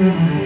Boa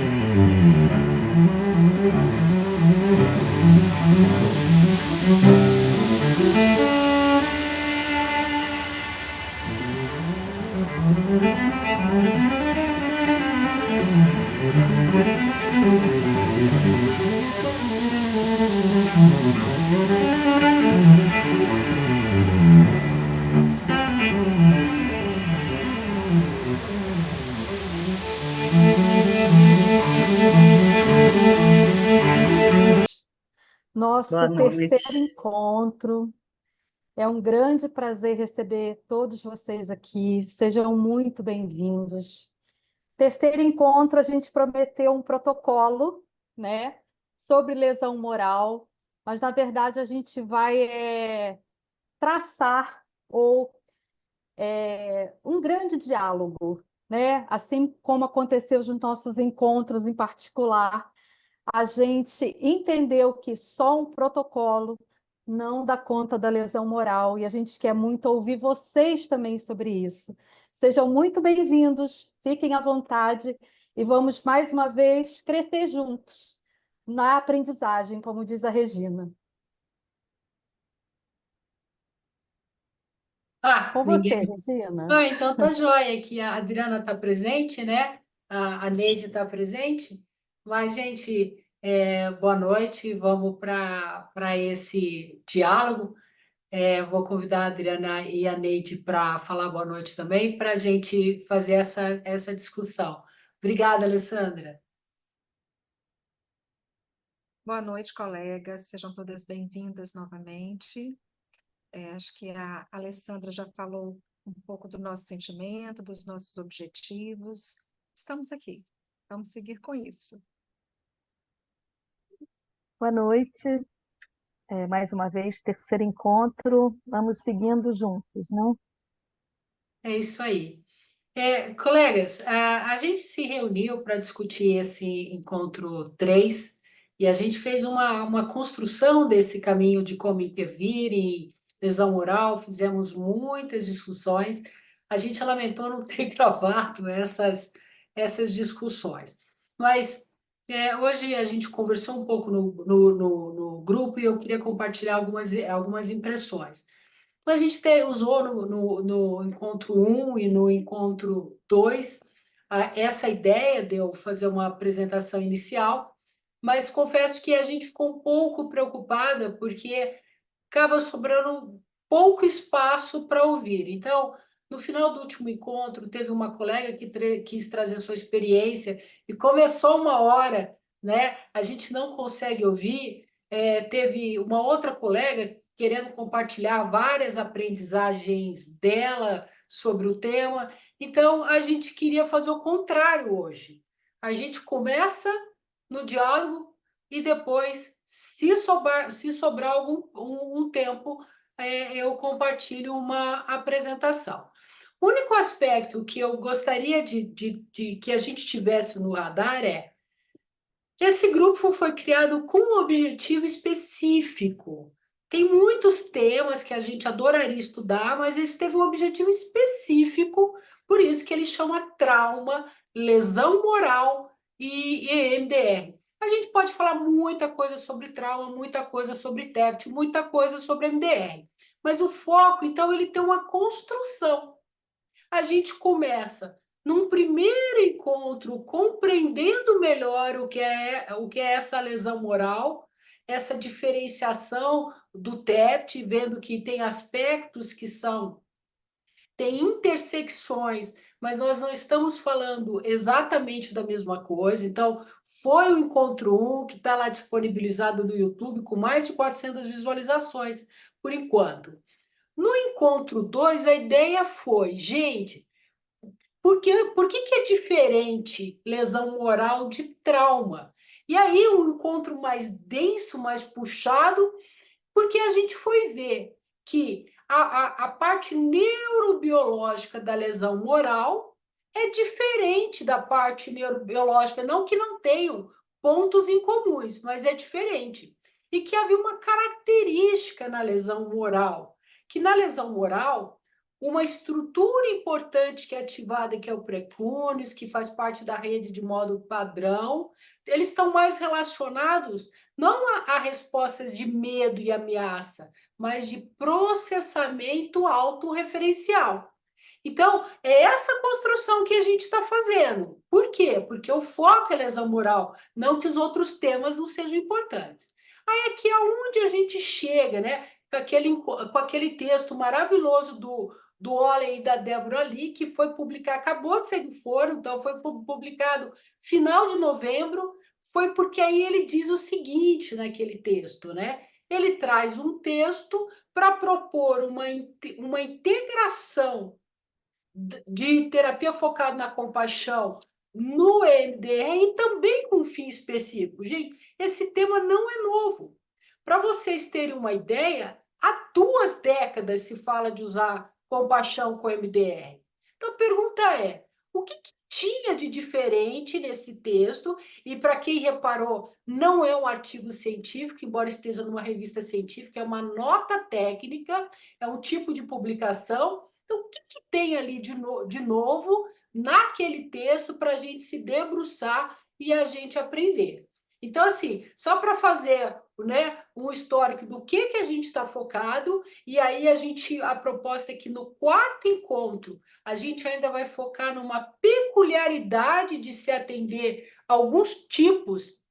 Nosso terceiro noite. encontro. É um grande prazer receber todos vocês aqui. Sejam muito bem-vindos. Terceiro encontro, a gente prometeu um protocolo, né, sobre lesão moral, mas na verdade a gente vai traçar ou um grande diálogo, né? Assim como aconteceu nos nossos encontros em particular, a gente entendeu que só um protocolo não dá conta da lesão moral e a gente quer muito ouvir vocês também sobre isso. Sejam muito bem-vindos, fiquem à vontade e vamos mais uma vez crescer juntos na aprendizagem, como diz a Regina. Ah, Com você, ninguém. Regina. Ah, então tá joia que a Adriana está presente, né? A Neide está presente. Mas, gente, boa noite. Vamos para esse diálogo. Vou convidar a Adriana e a Neide para falar boa noite também, para a gente fazer essa discussão. Obrigada, Alessandra. Boa noite, colegas. Sejam todas bem-vindas novamente. Acho que a Alessandra já falou um pouco do nosso sentimento, dos nossos objetivos. Estamos aqui. Vamos seguir com isso. Boa noite. Mais uma vez, terceiro encontro. Vamos seguindo juntos, não? É isso aí. Colegas, a gente se reuniu para discutir esse encontro 3 e a gente fez uma construção desse caminho de como intervir em lesão oral, fizemos muitas discussões. A gente lamentou não ter gravado essas discussões, mas hoje a gente conversou um pouco no grupo e eu queria compartilhar algumas impressões. A gente usou no encontro um e no encontro 2 essa ideia de eu fazer uma apresentação inicial, mas confesso que a gente ficou um pouco preocupada porque acaba sobrando pouco espaço para ouvir. Então, no final do último encontro, teve uma colega que quis trazer sua experiência e começou uma hora, né? A gente não consegue ouvir. Teve uma outra colega querendo compartilhar várias aprendizagens dela sobre o tema. Então, a gente queria fazer o contrário hoje. A gente começa no diálogo e depois, se sobrar um tempo, eu compartilho uma apresentação. O único aspecto que eu gostaria de que a gente tivesse no radar é que esse grupo foi criado com um objetivo específico. Tem muitos temas que a gente adoraria estudar, mas eles teve um objetivo específico, por isso que ele chama trauma, lesão moral e EMDR. A gente pode falar muita coisa sobre trauma, muita coisa sobre TEPT, muita coisa sobre MDR, mas o foco, então, ele tem uma construção. A gente começa num primeiro encontro compreendendo melhor o que é essa lesão moral, essa diferenciação do TEPT, vendo que tem aspectos que tem intersecções, mas nós não estamos falando exatamente da mesma coisa. Então, foi o encontro 1 que está lá disponibilizado no YouTube com mais de 400 visualizações, por enquanto. No encontro 2, a ideia foi, gente, por que é diferente lesão moral de trauma? E aí um encontro mais denso, mais puxado, porque a gente foi ver que a parte neurobiológica da lesão moral é diferente da parte neurobiológica, não que não tenham pontos em comuns, mas é diferente. E que havia uma característica na lesão moral, que na lesão moral uma estrutura importante que é ativada, que é o Precunis, que faz parte da rede de modo padrão. Eles estão mais relacionados não a respostas de medo e ameaça, mas de processamento autorreferencial. Então, é essa construção que a gente está fazendo. Por quê? Porque o foco é lesão moral, não que os outros temas não sejam importantes. Aí aqui é onde a gente chega, né? Com aquele texto maravilhoso do Oley e da Débora Lee, que foi publicado, acabou de sair do forno, então foi publicado final de novembro, foi porque aí ele diz o seguinte naquele texto, né? Ele traz um texto para propor uma integração de terapia focada na compaixão no EMDR e também com fim específico. Gente, esse tema não é novo. Para vocês terem uma ideia, há 2 décadas se fala de usar compaixão com MDR. Então, a pergunta é, o que tinha de diferente nesse texto? E para quem reparou, não é um artigo científico, embora esteja numa revista científica, é uma nota técnica, é um tipo de publicação. Então, o que tem ali de novo naquele texto para a gente se debruçar e a gente aprender? Então, assim, só para fazer, né, um histórico do que a gente está focado, e aí a proposta é que no 4º encontro a gente ainda vai focar numa peculiaridade de se atender a alguns tipos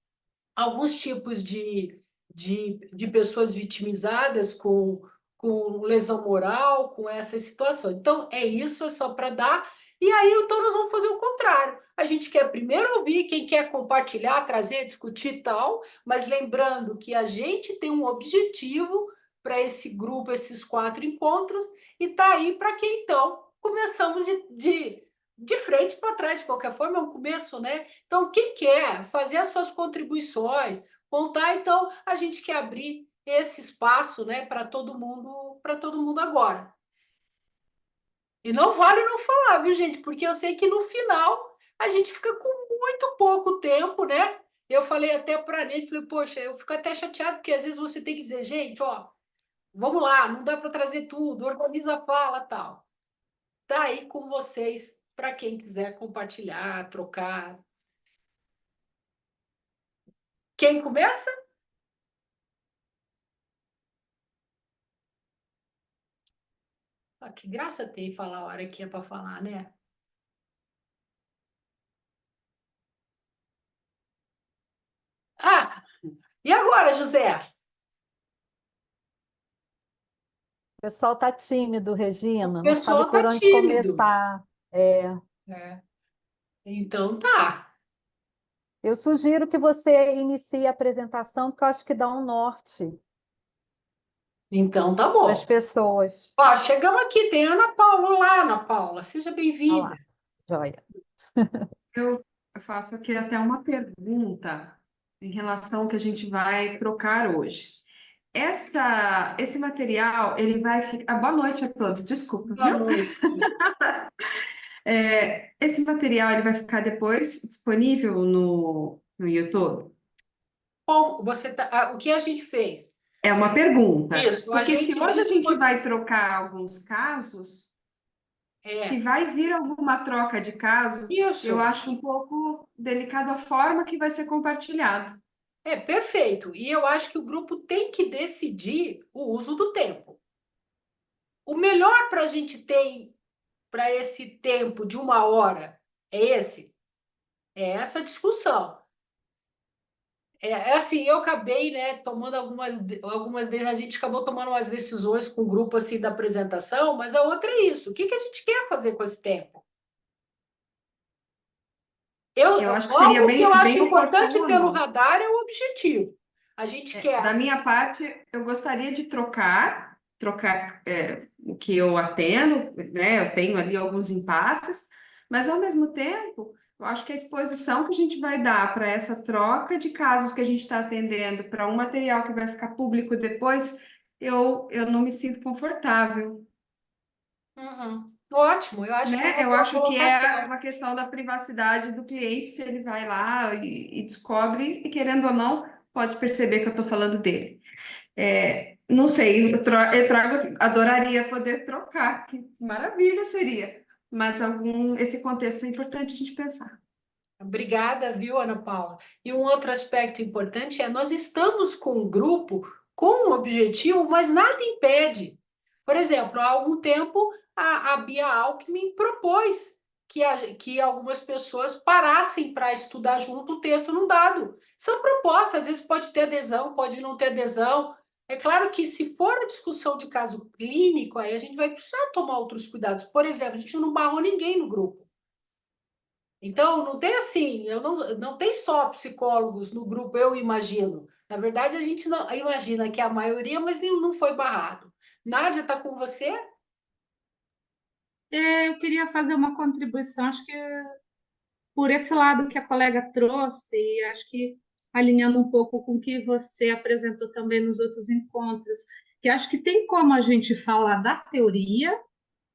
de pessoas vitimizadas com lesão moral, com essa situação. Então, é isso, é só para dar. E aí, então, nós vamos fazer o contrário. A gente quer primeiro ouvir quem quer compartilhar, trazer, discutir e tal, mas lembrando que a gente tem um objetivo para esse grupo, esses 4 encontros, e está aí para que, então, começamos de frente para trás, de qualquer forma, é um começo, né? Então, quem quer fazer as suas contribuições, contar, então, a gente quer abrir esse espaço, né, para todo mundo agora. E não vale não falar, viu, gente? Porque eu sei que no final a gente fica com muito pouco tempo, né? Eu falei até para a Nete, falei, poxa, eu fico até chateado, porque às vezes você tem que dizer, gente, ó, vamos lá, não dá para trazer tudo, organiza a fala, tal. Tá aí com vocês, para quem quiser compartilhar, trocar. Quem começa? Ah, que graça tem falar a hora que é para falar, né? Ah, e agora, José? O pessoal está tímido, O Regina, não sabe pessoal tá por onde tímido. começar. É, É. Então tá. eu sugiro que você inicie a apresentação, porque eu acho que dá um norte Então tá para as bom. pessoas. Ó, chegamos aqui, tem Ana Paula. Olá, Ana Paula, seja Olha bem-vinda. lá, joia. Eu faço aqui até uma pergunta em relação ao que a gente vai trocar hoje. Esse material, ele vai ficar... Boa noite a todos, desculpa, Boa viu? noite. Esse material, ele vai ficar depois disponível no YouTube? Bom, o que a gente fez? É uma pergunta. Isso, a Porque se gente hoje a gente disponibilizou. vai trocar alguns casos, se É, vai vir alguma troca de caso, eu isso. acho um pouco delicado a forma que vai ser compartilhado. É perfeito. E eu acho que o grupo tem que decidir o uso do tempo. O melhor para a gente ter para esse tempo de 1 hora é essa discussão. Assim, eu acabei, né, tomando algumas vezes, a gente acabou tomando umas decisões com o grupo assim da apresentação, mas a outra é isso. O que a gente quer fazer com esse tempo? Eu acho que seria Algo que eu acho bem importante ter no oportuno. radar é o objetivo. A gente Da quer. minha parte, eu gostaria de trocar o que eu atendo, né? Eu tenho ali alguns impasses, mas ao mesmo tempo, eu acho que a exposição que a gente vai dar para essa troca de casos que a gente está atendendo para um material que vai ficar público depois, eu não me sinto confortável, Uhum. Ótimo, eu acho que é né? uma Eu boa acho que é colocação. uma questão da privacidade do cliente, se ele vai lá e descobre, e querendo ou não, pode perceber que eu estou falando dele. Não sei, eu trago aqui, adoraria poder trocar, que maravilha seria. Mas esse contexto é importante a gente pensar. Obrigada, viu, Ana Paula? E um outro aspecto importante é nós estamos com um grupo com um objetivo, mas nada impede. Por exemplo, há algum tempo a Bia Alckmin propôs que algumas pessoas parassem para estudar junto o texto num dado. São propostas, às vezes pode ter adesão, pode não ter adesão. É claro que se for a discussão de caso clínico, aí a gente vai precisar tomar outros cuidados. Por exemplo, a gente não barrou ninguém no grupo. Então, não tem assim, não tem só psicólogos no grupo, eu imagino. Na verdade, a gente não imagina que é a maioria, mas nenhum não foi barrado. Nádia, está com você? Eu queria fazer uma contribuição, acho que por esse lado que a colega trouxe, e acho que alinhando um pouco com o que você apresentou também nos outros encontros, que acho que tem como a gente falar da teoria,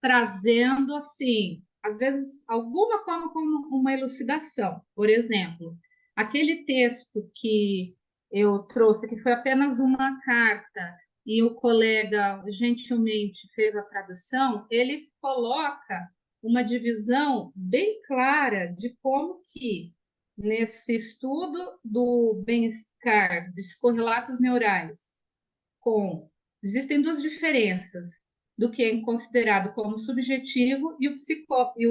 trazendo, assim, às vezes, alguma forma como uma elucidação. Por exemplo, aquele texto que eu trouxe, que foi apenas uma carta, e o colega gentilmente fez a tradução, ele coloca uma divisão bem clara de como que, nesse estudo do bem-estar, dos correlatos neurais, com existem duas diferenças do que é considerado como subjetivo e o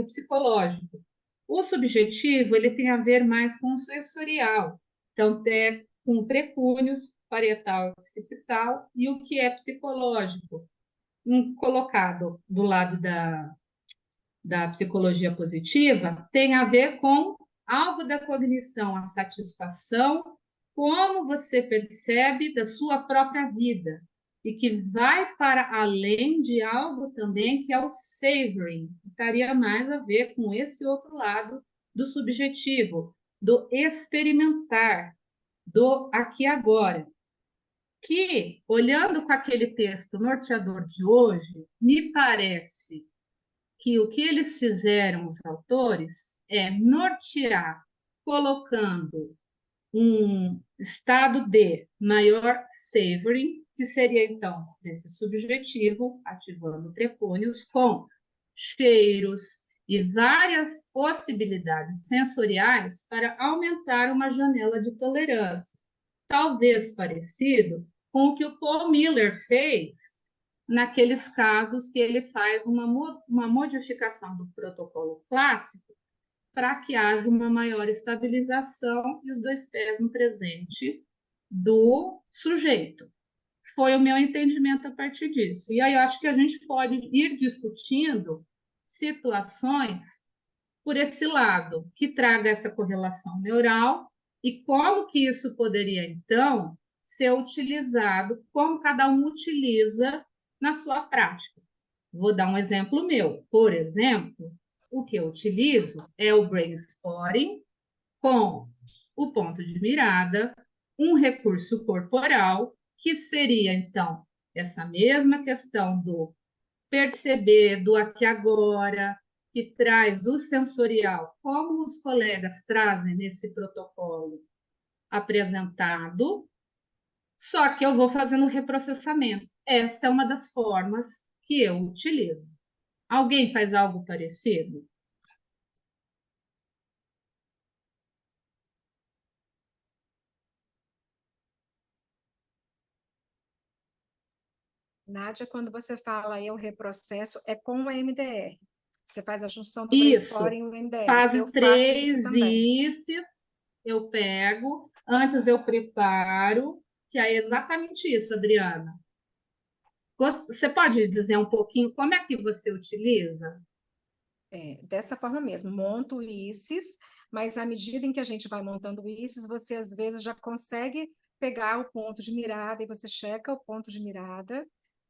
psicológico. O subjetivo ele tem a ver mais com o sensorial, então é com o precúnios, parietal e occipital, e o que é psicológico, colocado do lado da psicologia positiva, tem a ver com algo da cognição, a satisfação, como você percebe da sua própria vida, e que vai para além de algo também que é o savoring, que estaria mais a ver com esse outro lado do subjetivo, do experimentar, do aqui e agora. Que, olhando com aquele texto norteador de hoje, me parece que o que eles fizeram, os autores, é nortear, colocando um estado de maior savoring, que seria, então, desse subjetivo, ativando prepônios, com cheiros e várias possibilidades sensoriais para aumentar uma janela de tolerância. Talvez parecido com o que o Paul Miller fez naqueles casos que ele faz uma modificação do protocolo clássico para que haja uma maior estabilização e os dois pés no presente do sujeito. Foi o meu entendimento a partir disso. E aí eu acho que a gente pode ir discutindo situações por esse lado, que traga essa correlação neural e como que isso poderia, então, ser utilizado, como cada um utiliza na sua prática. Vou dar um exemplo meu. Por exemplo, o que eu utilizo é o brainstorming com o ponto de mirada, um recurso corporal, que seria, então, essa mesma questão do perceber, do aqui e agora, que traz o sensorial, como os colegas trazem nesse protocolo apresentado, só que eu vou fazendo o reprocessamento. Essa é uma das formas que eu utilizo. Alguém faz algo parecido? Nádia, quando você fala eu reprocesso, é com o MDR. Você faz a junção do Isso. brainstorming e o MDR. Fase Eu faço isso 3 também. ICES, eu pego, antes eu preparo, que é exatamente isso, Adriana. Você pode dizer um pouquinho como é que você utiliza? Dessa forma mesmo, monto o ICES, mas à medida em que a gente vai montando o ICES, você às vezes já consegue pegar o ponto de mirada e você checa o ponto de mirada,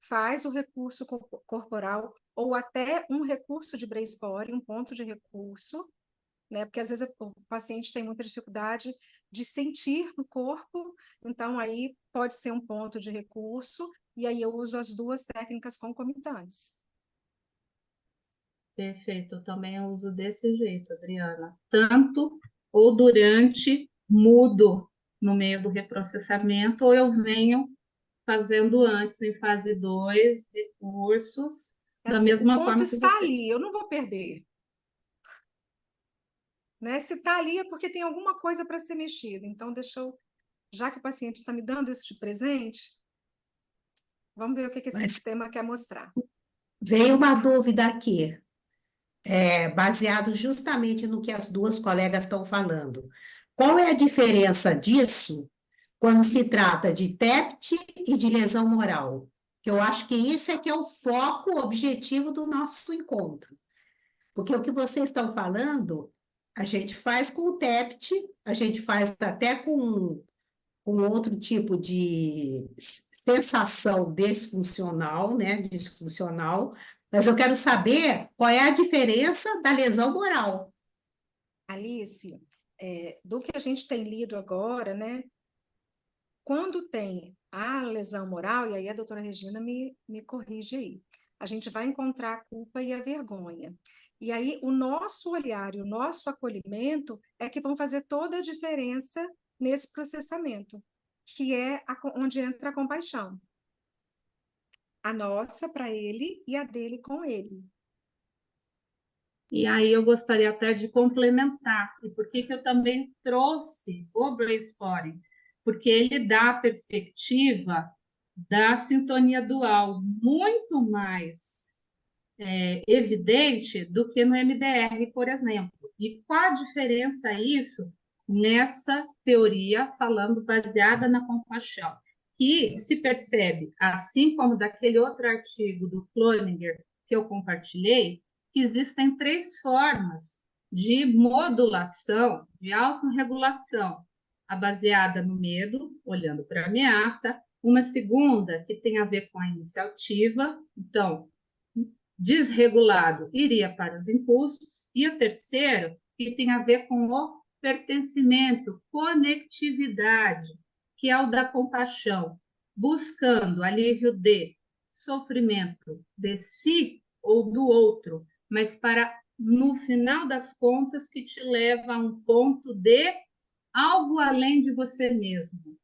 faz o recurso corporal ou até um recurso de brainstorming, um ponto de recurso, né? Porque às vezes o paciente tem muita dificuldade de sentir no corpo, então aí pode ser um ponto de recurso, e aí eu uso as duas técnicas concomitantes. Perfeito, eu também uso desse jeito, Adriana. Tanto ou durante, mudo no meio do reprocessamento, ou eu venho fazendo antes, em fase 2, recursos, É da assim, o mesma ponto forma que está você. ali, eu não vou perder, né? Se está ali é porque tem alguma coisa para ser mexida. Então, deixa eu, já que o paciente está me dando isso de presente, vamos ver o que esse Mas sistema quer mostrar. veio uma dúvida aqui, baseado justamente no que as duas colegas estão falando. Qual é a diferença disso quando se trata de TEPT e de lesão moral? Que eu acho que isso é que é o foco, o objetivo do nosso encontro. Porque o que vocês estão falando, a gente faz com o TEPT, a gente faz até com outro tipo de sensação disfuncional, né? Disfuncional, mas eu quero saber qual é a diferença da lesão moral. Alice, do que a gente tem lido agora, né? Quando tem a lesão moral, e aí a doutora Regina me corrige aí, a gente vai encontrar a culpa e a vergonha. E aí o nosso olhar e o nosso acolhimento é que vão fazer toda a diferença nesse processamento, que é onde entra a compaixão. A nossa para ele e a dele com ele. E aí eu gostaria até de complementar. E por que que eu também trouxe o brainstorming? Porque ele dá a perspectiva da sintonia dual muito mais evidente do que no MDR, por exemplo. E qual a diferença isso nessa teoria falando baseada na compaixão? Que se percebe, assim como daquele outro artigo do Cloninger que eu compartilhei, que existem 3 formas de modulação, de autorregulação, a baseada no medo, olhando para a ameaça, uma segunda que tem a ver com a iniciativa, então, desregulado iria para os impulsos, e o terceiro, que tem a ver com o pertencimento, conectividade, que é o da compaixão, buscando alívio de sofrimento de si ou do outro, mas para, no final das contas, que te leva a um ponto de algo além de você mesmo.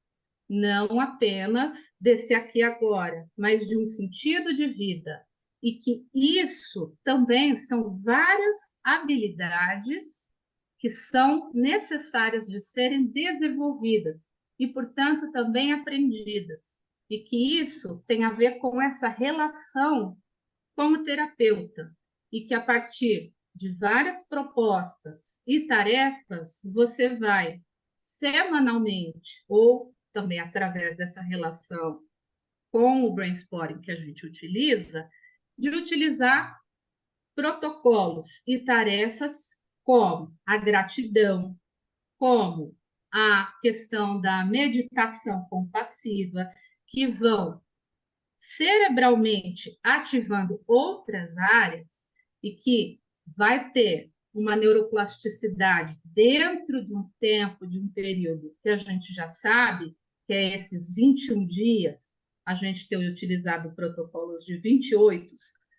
Não apenas desse aqui e agora, mas de um sentido de vida. E que isso também são várias habilidades que são necessárias de serem desenvolvidas e, portanto, também aprendidas. E que isso tem a ver com essa relação como terapeuta. E que a partir de várias propostas e tarefas, você vai semanalmente ou também através dessa relação com o brainstorming que a gente utiliza, de utilizar protocolos e tarefas como a gratidão, como a questão da meditação compassiva, que vão cerebralmente ativando outras áreas e que vai ter uma neuroplasticidade dentro de um tempo, de um período que a gente já sabe, que é esses 21 dias, a gente tem utilizado protocolos de 28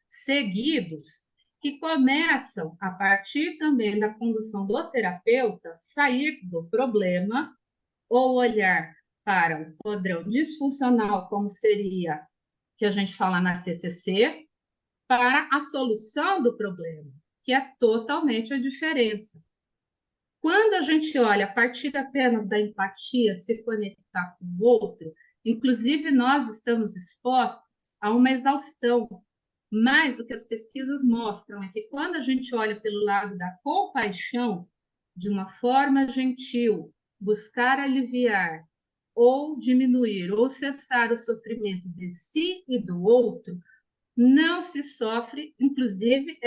seguidos, que começam, a partir também da condução do terapeuta, sair do problema ou olhar para o padrão disfuncional, como seria que a gente fala na TCC, para a solução do problema, que é totalmente a diferença. Quando a gente olha a partir apenas da empatia, se conectar com o outro, inclusive nós estamos expostos a uma exaustão. Mas o que as pesquisas mostram é que quando a gente olha pelo lado da compaixão, de uma forma gentil, buscar aliviar ou diminuir ou cessar o sofrimento de si e do outro, não se sofre, inclusive,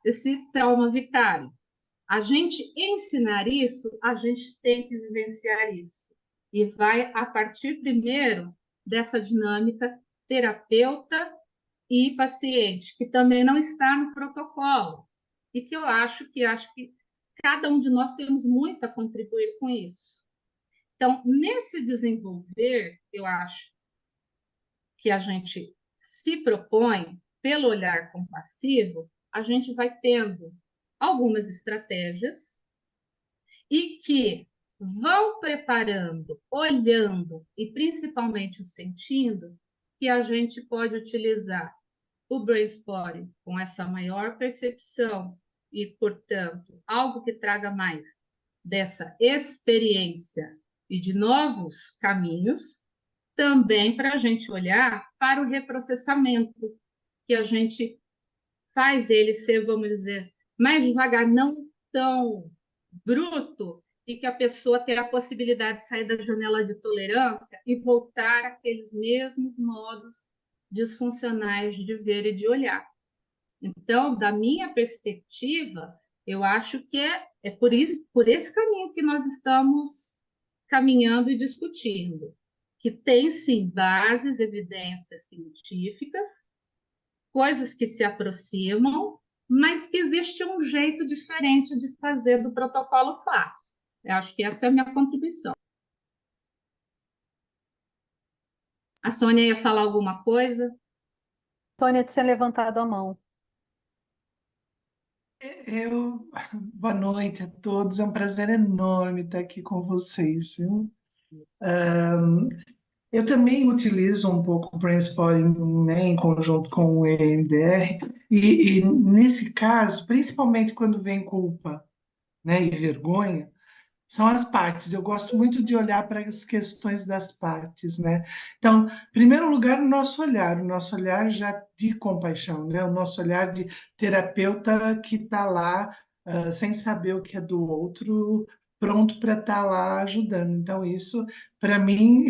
esse trauma vicário. A gente ensinar isso, a gente tem que vivenciar isso. E vai a partir primeiro dessa dinâmica terapeuta e paciente, que também não está no protocolo. E que eu acho que cada um de nós temos muito a contribuir com isso. Então, nesse desenvolver, eu acho que a gente se propõe, pelo olhar compassivo, a gente vai tendo algumas estratégias e que vão preparando, olhando e principalmente sentindo, que a gente pode utilizar o brainstorming com essa maior percepção e, portanto, algo que traga mais dessa experiência e de novos caminhos, também para a gente olhar para o reprocessamento, que a gente faz ele ser, vamos dizer, mais devagar, não tão bruto, e que a pessoa tenha a possibilidade de sair da janela de tolerância e voltar àqueles mesmos modos disfuncionais de ver e de olhar. Então, da minha perspectiva, eu acho que é por isso, por esse caminho que nós estamos caminhando e discutindo, que tem sim bases, evidências científicas, coisas que se aproximam, mas que existe um jeito diferente de fazer do protocolo fácil. Eu acho que essa é a minha contribuição. A Sônia ia falar alguma coisa? Sônia tinha levantado a mão. Boa noite a todos, é um prazer enorme estar aqui com vocês, viu? Eu também utilizo um pouco o brainstorming, né, em conjunto com o EMDR, e nesse caso, principalmente quando vem culpa, né, e vergonha, são as partes. Eu gosto muito de olhar para as questões das partes, né? Então, em primeiro lugar, o nosso olhar já de compaixão, né? O nosso olhar de terapeuta que está lá, sem saber o que é do outro, pronto para estar lá ajudando. Então, isso, para mim,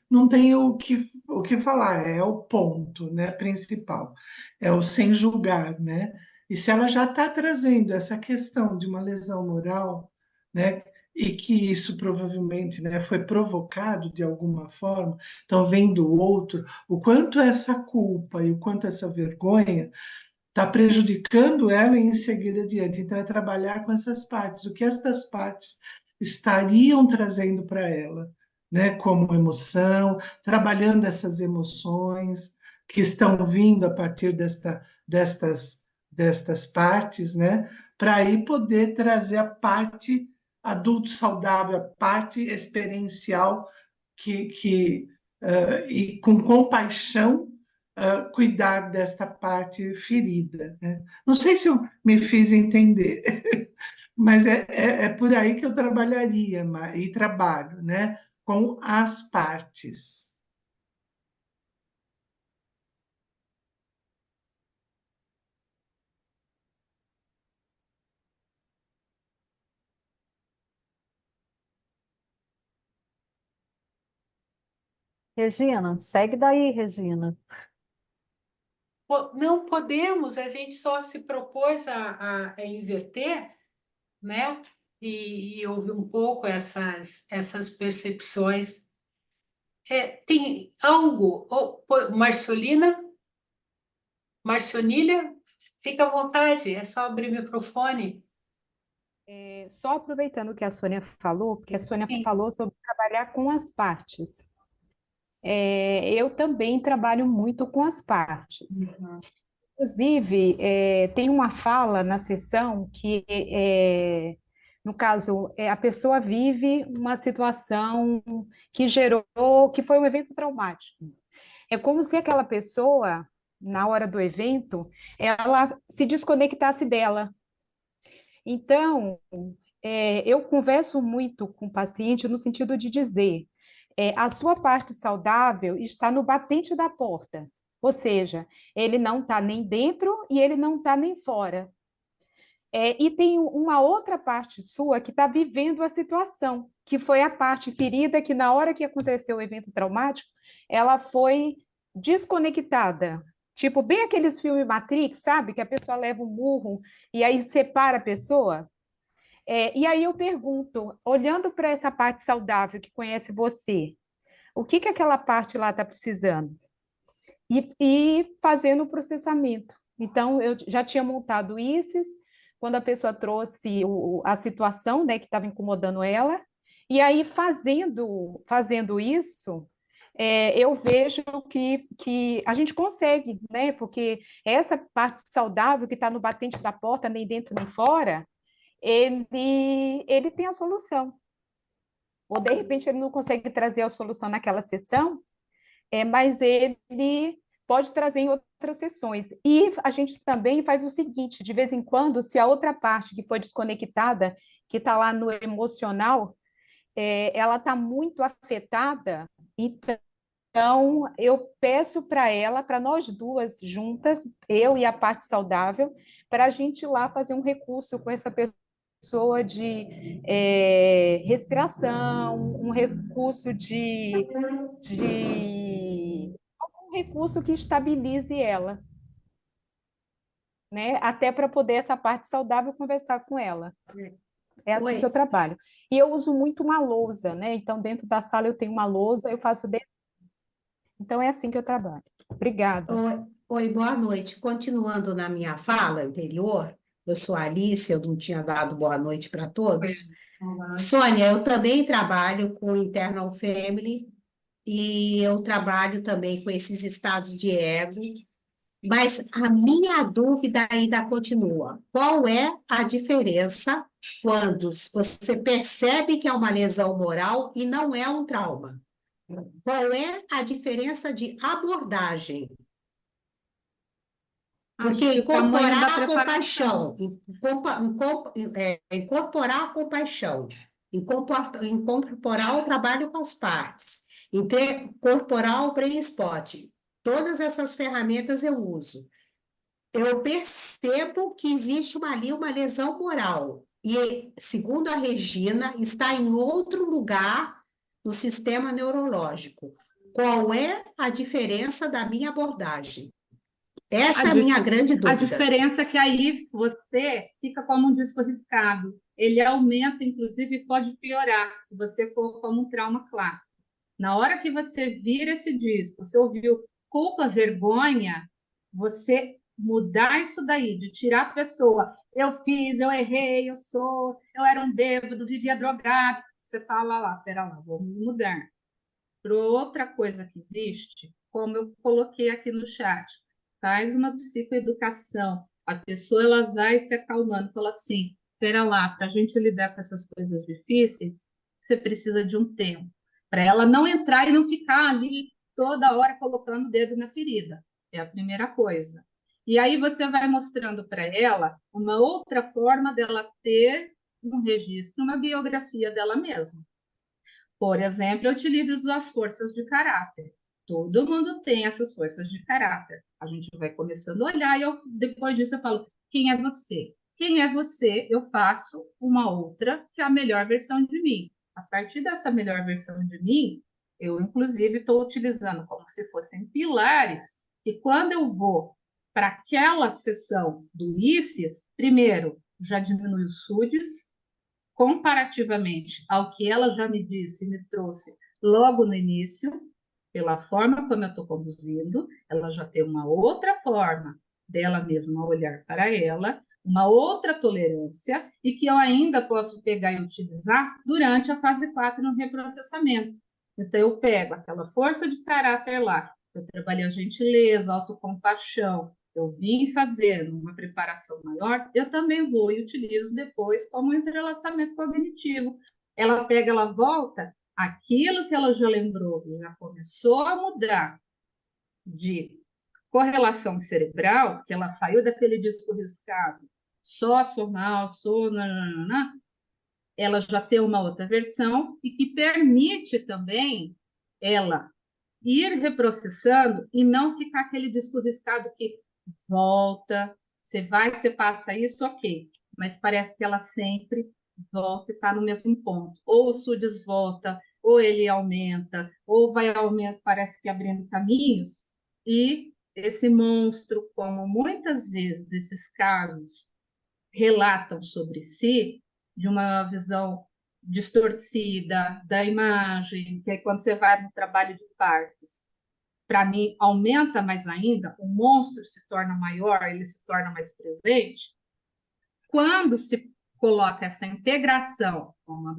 não tem o que falar, é o ponto, né, principal, é o sem julgar, né? E se ela já está trazendo essa questão de uma lesão moral, né, e que isso provavelmente, né, foi provocado de alguma forma, então vem do outro, o quanto essa culpa e o quanto essa vergonha está prejudicando ela em seguir adiante. Então é trabalhar com essas partes, o que essas partes estariam trazendo para ela, né, como emoção, trabalhando essas emoções que estão vindo a partir destas partes, né, para aí poder trazer a parte adulto saudável, a parte experiencial e com compaixão cuidar desta parte ferida, né? Não sei se eu me fiz entender, mas é por aí que eu trabalharia e trabalho, né? Com as partes. Regina, segue daí, Regina. Não podemos, a gente só se propôs a inverter, né? E ouvir um pouco essas percepções. Tem algo, Marciolina, Marcionília, fica à vontade, é só abrir o microfone. Só aproveitando o que a Sônia falou, porque a Sônia Sim. falou sobre trabalhar com as partes. Eu também trabalho muito com as partes. Uhum. Inclusive, tem uma fala na sessão que, no caso, a pessoa vive uma situação que foi um evento traumático. É como se aquela pessoa, na hora do evento, ela se desconectasse dela. Então, eu converso muito com o paciente no sentido de dizer, a sua parte saudável está no batente da porta, ou seja, ele não está nem dentro e ele não está nem fora. E tem uma outra parte sua que está vivendo a situação, que foi a parte ferida que na hora que aconteceu o evento traumático, ela foi desconectada. Tipo, bem aqueles filmes Matrix, sabe? Que a pessoa leva um murro e aí separa a pessoa. E aí eu pergunto, olhando para essa parte saudável que conhece você, o que aquela parte lá está precisando? E fazendo o processamento. Então, eu já tinha montado isso, quando a pessoa trouxe a situação, né, que estava incomodando ela, e aí fazendo isso, eu vejo que a gente consegue, né? Porque essa parte saudável que está no batente da porta, nem dentro nem fora, ele tem a solução. ou de repente ele não consegue trazer a solução naquela sessão, mas ele pode trazer em outras sessões. E a gente também faz o seguinte, de vez em quando, se a outra parte que foi desconectada, que está lá no emocional, ela está muito afetada, então eu peço para ela, para nós duas juntas, eu e a parte saudável, para a gente ir lá fazer um recurso com essa pessoa de respiração, um recurso um recurso que estabilize ela, né? Até para poder essa parte saudável conversar com ela. É assim que eu Oi, trabalho. E eu uso muito uma lousa, né? Então, dentro da sala eu tenho uma lousa, eu faço dentro. Então, é assim que eu trabalho. Obrigada. oi, boa noite. Continuando na minha fala anterior, eu sou a Alice, eu não tinha dado boa noite para todos. Sônia, eu também trabalho com Internal Family e eu trabalho também com esses estados de ego, mas a minha dúvida ainda continua. Qual é a diferença quando você percebe que é uma lesão moral e não é um trauma? Qual é a diferença de abordagem? Porque Acho que o tamanho da incorporar a preparação. compaixão, incorporar a compaixão, incorporar o trabalho com as partes, incorporar o brain spot, todas essas ferramentas eu uso. Eu percebo que existe ali uma lesão moral. E, segundo a Regina, está em outro lugar no sistema neurológico. Qual é a diferença da minha abordagem? A, Essa é a minha dif- grande a dúvida. diferença é que aí você fica como um disco riscado. Ele aumenta, inclusive, e pode piorar se você for como um trauma clássico. Na hora que você vira esse disco, você ouviu culpa, vergonha, você mudar isso daí, de tirar a pessoa, eu fiz, eu errei, eu era um bêbado, vivia drogado. Você fala lá, pera lá, vamos mudar. Para outra coisa que existe, como eu coloquei aqui no chat, faz uma psicoeducação. A pessoa ela vai se acalmando, fala assim: espera lá, para a gente lidar com essas coisas difíceis, você precisa de um tempo. Para ela não entrar e não ficar ali toda hora colocando o dedo na ferida. É a primeira coisa. E aí você vai mostrando para ela uma outra forma dela ter um registro, uma biografia dela mesma. Por exemplo, eu utilizo as forças de caráter. Todo mundo tem essas forças de caráter. A gente vai começando a olhar e depois disso eu falo: quem é você? Quem é você? Eu faço uma outra que é a melhor versão de mim. A partir dessa melhor versão de mim, eu inclusive estou utilizando como se fossem pilares. E quando eu vou para aquela sessão do ICES, primeiro, já diminui os SUDs, comparativamente ao que ela já me disse e me trouxe logo no início, pela forma como eu estou conduzindo, ela já tem uma outra forma dela mesma olhar para ela, uma outra tolerância, e que eu ainda posso pegar e utilizar durante a fase 4 no reprocessamento. Então, eu pego aquela força de caráter lá, eu trabalhei a gentileza, a autocompaixão, eu vim fazer uma preparação maior, eu também vou e utilizo depois como entrelaçamento cognitivo. Ela pega, ela volta, aquilo que ela já lembrou, já começou a mudar de correlação cerebral, que ela saiu daquele disco riscado, só sou mal, sou nananana, ela já tem uma outra versão e que permite também ela ir reprocessando e não ficar aquele disco riscado que volta, você vai, você passa isso, ok, mas parece que ela sempre volta e está no mesmo ponto. Ou o SUDES volta, ou ele aumenta, ou vai aumentar, parece que abrindo caminhos, e esse monstro, como muitas vezes esses casos relatam sobre si, de uma visão distorcida da imagem, que aí quando você vai no trabalho de partes, para mim, aumenta mais ainda, o monstro se torna maior, ele se torna mais presente. Quando se coloca essa integração, como a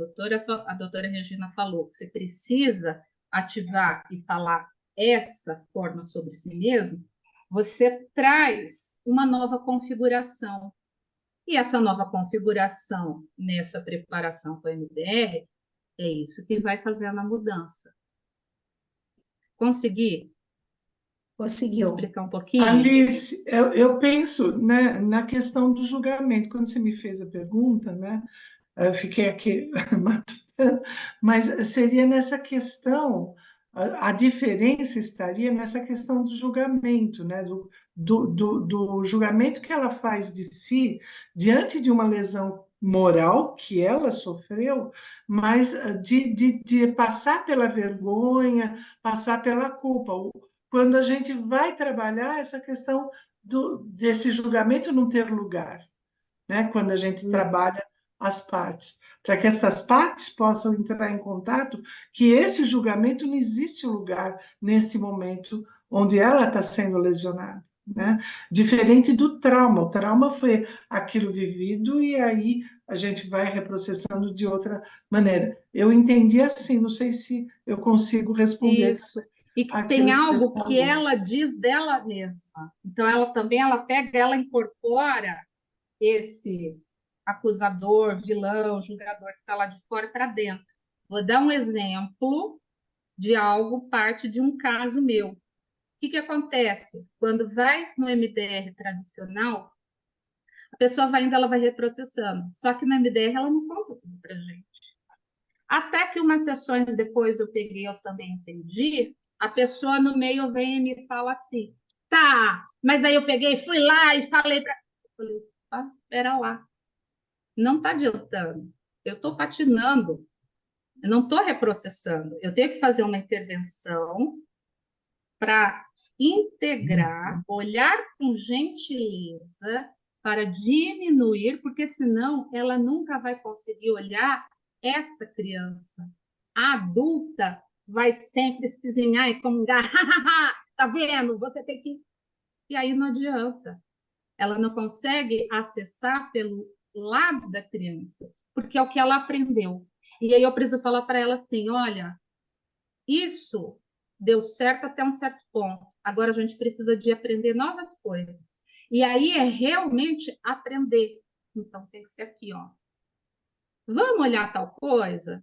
doutora Regina falou, que você precisa ativar e falar essa forma sobre si mesmo, você traz uma nova configuração. E essa nova configuração nessa preparação com a MDR É isso que vai fazendo a mudança. Consegui Conseguiu. explicar um pouquinho? Alice, eu penso, né, na questão do julgamento. Quando você me fez a pergunta, né, eu fiquei aqui matutando, mas seria nessa questão, a diferença estaria nessa questão do julgamento, né, do julgamento que ela faz de si diante de uma lesão moral que ela sofreu, mas de passar pela vergonha, passar pela culpa. Quando a gente vai trabalhar essa questão desse julgamento não ter lugar, né? Quando a gente trabalha as partes, para que essas partes possam entrar em contato, que esse julgamento não existe lugar nesse momento onde ela está sendo lesionada, né? Diferente do trauma. O trauma foi aquilo vivido e aí a gente vai reprocessando de outra maneira. Eu entendi assim, não sei se eu consigo responder Isso. E que aquilo tem que você algo que falou. ela diz dela mesma. Então, ela também, ela pega, ela incorpora esse acusador, vilão, julgador que está lá de fora para dentro. Vou dar um exemplo de algo, parte de um caso meu. O que acontece? Quando vai no MDR tradicional, a pessoa vai indo, ela vai reprocessando. Só que no MDR ela não conta tudo para gente. Até que umas sessões depois eu peguei, eu também entendi, a pessoa no meio vem e me fala assim, tá, mas aí eu peguei, fui lá e falei para... Eu falei, ah, pera lá, não está adiantando, eu estou patinando, eu não estou reprocessando, eu tenho que fazer uma intervenção para integrar, olhar com gentileza para diminuir, porque senão ela nunca vai conseguir olhar essa criança. A adulta vai sempre espizinhar e comungar, tá vendo? Você tem que... E aí não adianta. Ela não consegue acessar pelo lado da criança, porque é o que ela aprendeu. E aí eu preciso falar para ela assim, olha, isso deu certo até um certo ponto. Agora a gente precisa de aprender novas coisas. E aí é realmente aprender. Então tem que ser aqui, ó. Vamos olhar tal coisa?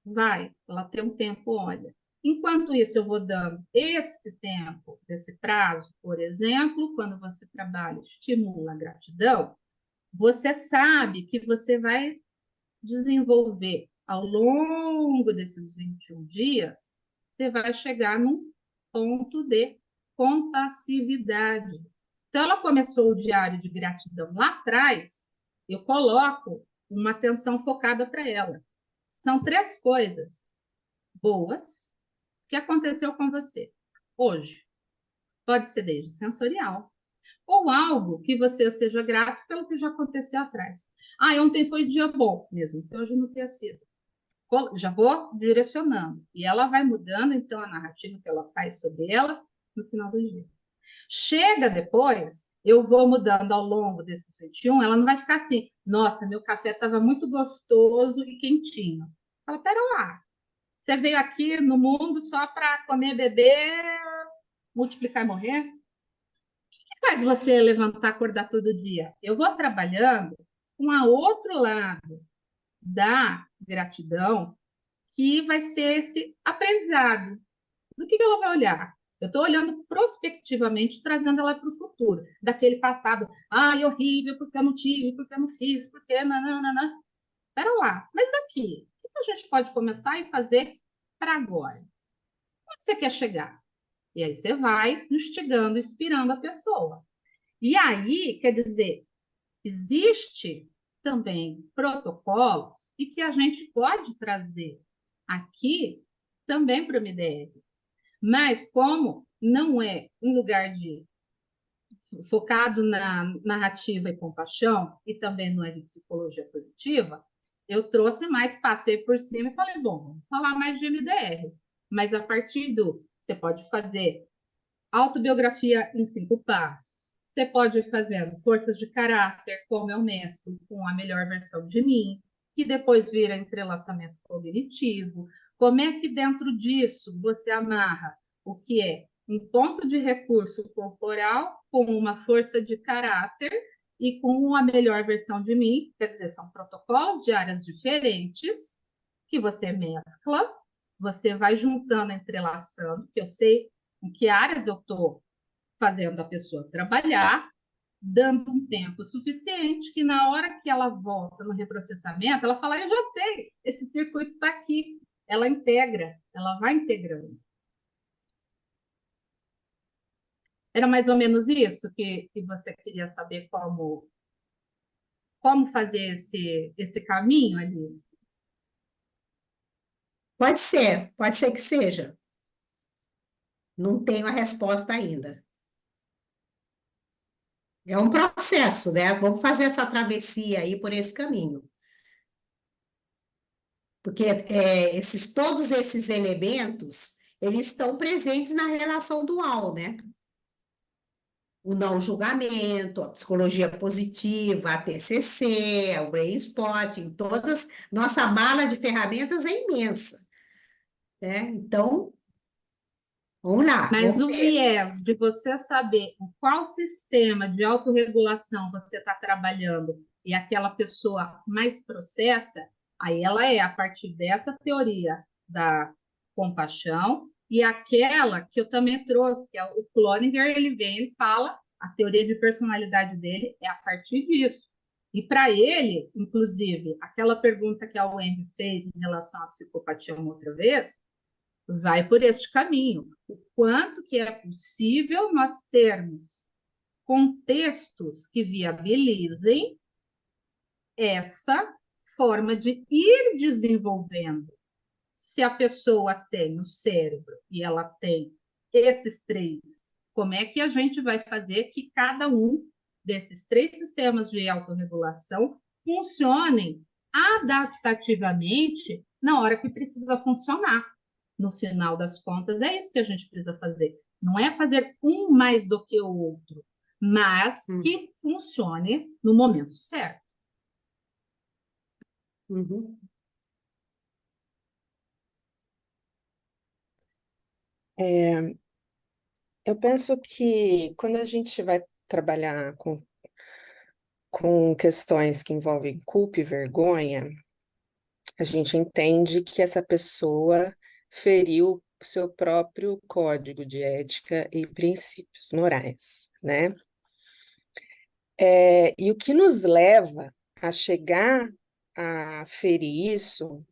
Vai, ela tem um tempo, olha. Enquanto isso, eu vou dando esse tempo, esse prazo, por exemplo, quando você trabalha, estimula a gratidão, você sabe que você vai desenvolver ao longo desses 21 dias, você vai chegar num ponto de compassividade. Então, ela começou o diário de gratidão lá atrás, eu coloco uma atenção focada para ela. São 3 coisas boas que aconteceu com você hoje. Pode ser desde sensorial, ou algo que você seja grato pelo que já aconteceu atrás. Ah, ontem foi dia bom, mesmo que hoje não tenha sido. Já vou direcionando. E ela vai mudando, então, a narrativa que ela faz sobre ela no final do dia. Chega depois, eu vou mudando ao longo desses 21, ela não vai ficar assim, nossa, meu café estava muito gostoso e quentinho. Fala, pera lá, você veio aqui no mundo só para comer, beber, multiplicar e morrer? O que faz você levantar, acordar todo dia? Eu vou trabalhando com a outro lado da gratidão, que vai ser esse aprendizado. Do que ela vai olhar? Eu estou olhando prospectivamente, trazendo ela para o futuro, daquele passado. Ai, horrível, porque eu não tive, porque eu não fiz, porque nananana. Espera lá, mas daqui, o que a gente pode começar e fazer para agora? Onde você quer chegar? E aí você vai instigando, inspirando a pessoa. E aí, quer dizer, existe também protocolos e que a gente pode trazer aqui também para o MDR. Mas como não é um lugar de focado na narrativa e compaixão, e também não é de psicologia positiva, eu trouxe mais, passei por cima e falei, bom, vamos falar mais de MDR. Mas a partir do... Você pode fazer autobiografia em 5 passos. Você pode ir fazendo forças de caráter, como eu mesclo com a melhor versão de mim, que depois vira entrelaçamento cognitivo. Como é que dentro disso você amarra o que é um ponto de recurso corporal com uma força de caráter e com a melhor versão de mim, quer dizer, são protocolos de áreas diferentes, que você mescla, você vai juntando, entrelaçando, que eu sei em que áreas eu estou fazendo a pessoa trabalhar, dando um tempo suficiente que na hora que ela volta no reprocessamento, ela fala, eu já sei, esse circuito está aqui. Ela integra, ela vai integrando. Era mais ou menos isso que você queria saber como fazer esse caminho, Alice? Pode ser que seja. Não tenho a resposta ainda. É um processo, né? Vamos fazer essa travessia aí por esse caminho. Porque todos esses elementos, eles estão presentes na relação dual, né? O não julgamento, a psicologia positiva, a TCC, o brain spotting, todas, nossa mala de ferramentas é imensa, né? Então, vamos lá, Mas vamos o ver. viés de você saber em qual sistema de autorregulação você está trabalhando e aquela pessoa mais processa, aí ela é a partir dessa teoria da compaixão e aquela que eu também trouxe, que é o Cloninger, ele fala, a teoria de personalidade dele é a partir disso. E para ele, inclusive, aquela pergunta que a Wendy fez em relação à psicopatia uma outra vez, vai por este caminho. O quanto que é possível nós termos contextos que viabilizem essa forma de ir desenvolvendo. Se a pessoa tem o cérebro e ela tem esses três, como é que a gente vai fazer que cada um desses três sistemas de autorregulação funcionem adaptativamente na hora que precisa funcionar? No final das contas, é isso que a gente precisa fazer. Não é fazer um mais do que o outro, mas que funcione no momento certo. Uhum. Eu penso que quando a gente vai trabalhar com questões que envolvem culpa e vergonha, a gente entende que essa pessoa feriu o seu próprio código de ética e princípios morais, né? E o que nos leva a chegar a ferir isso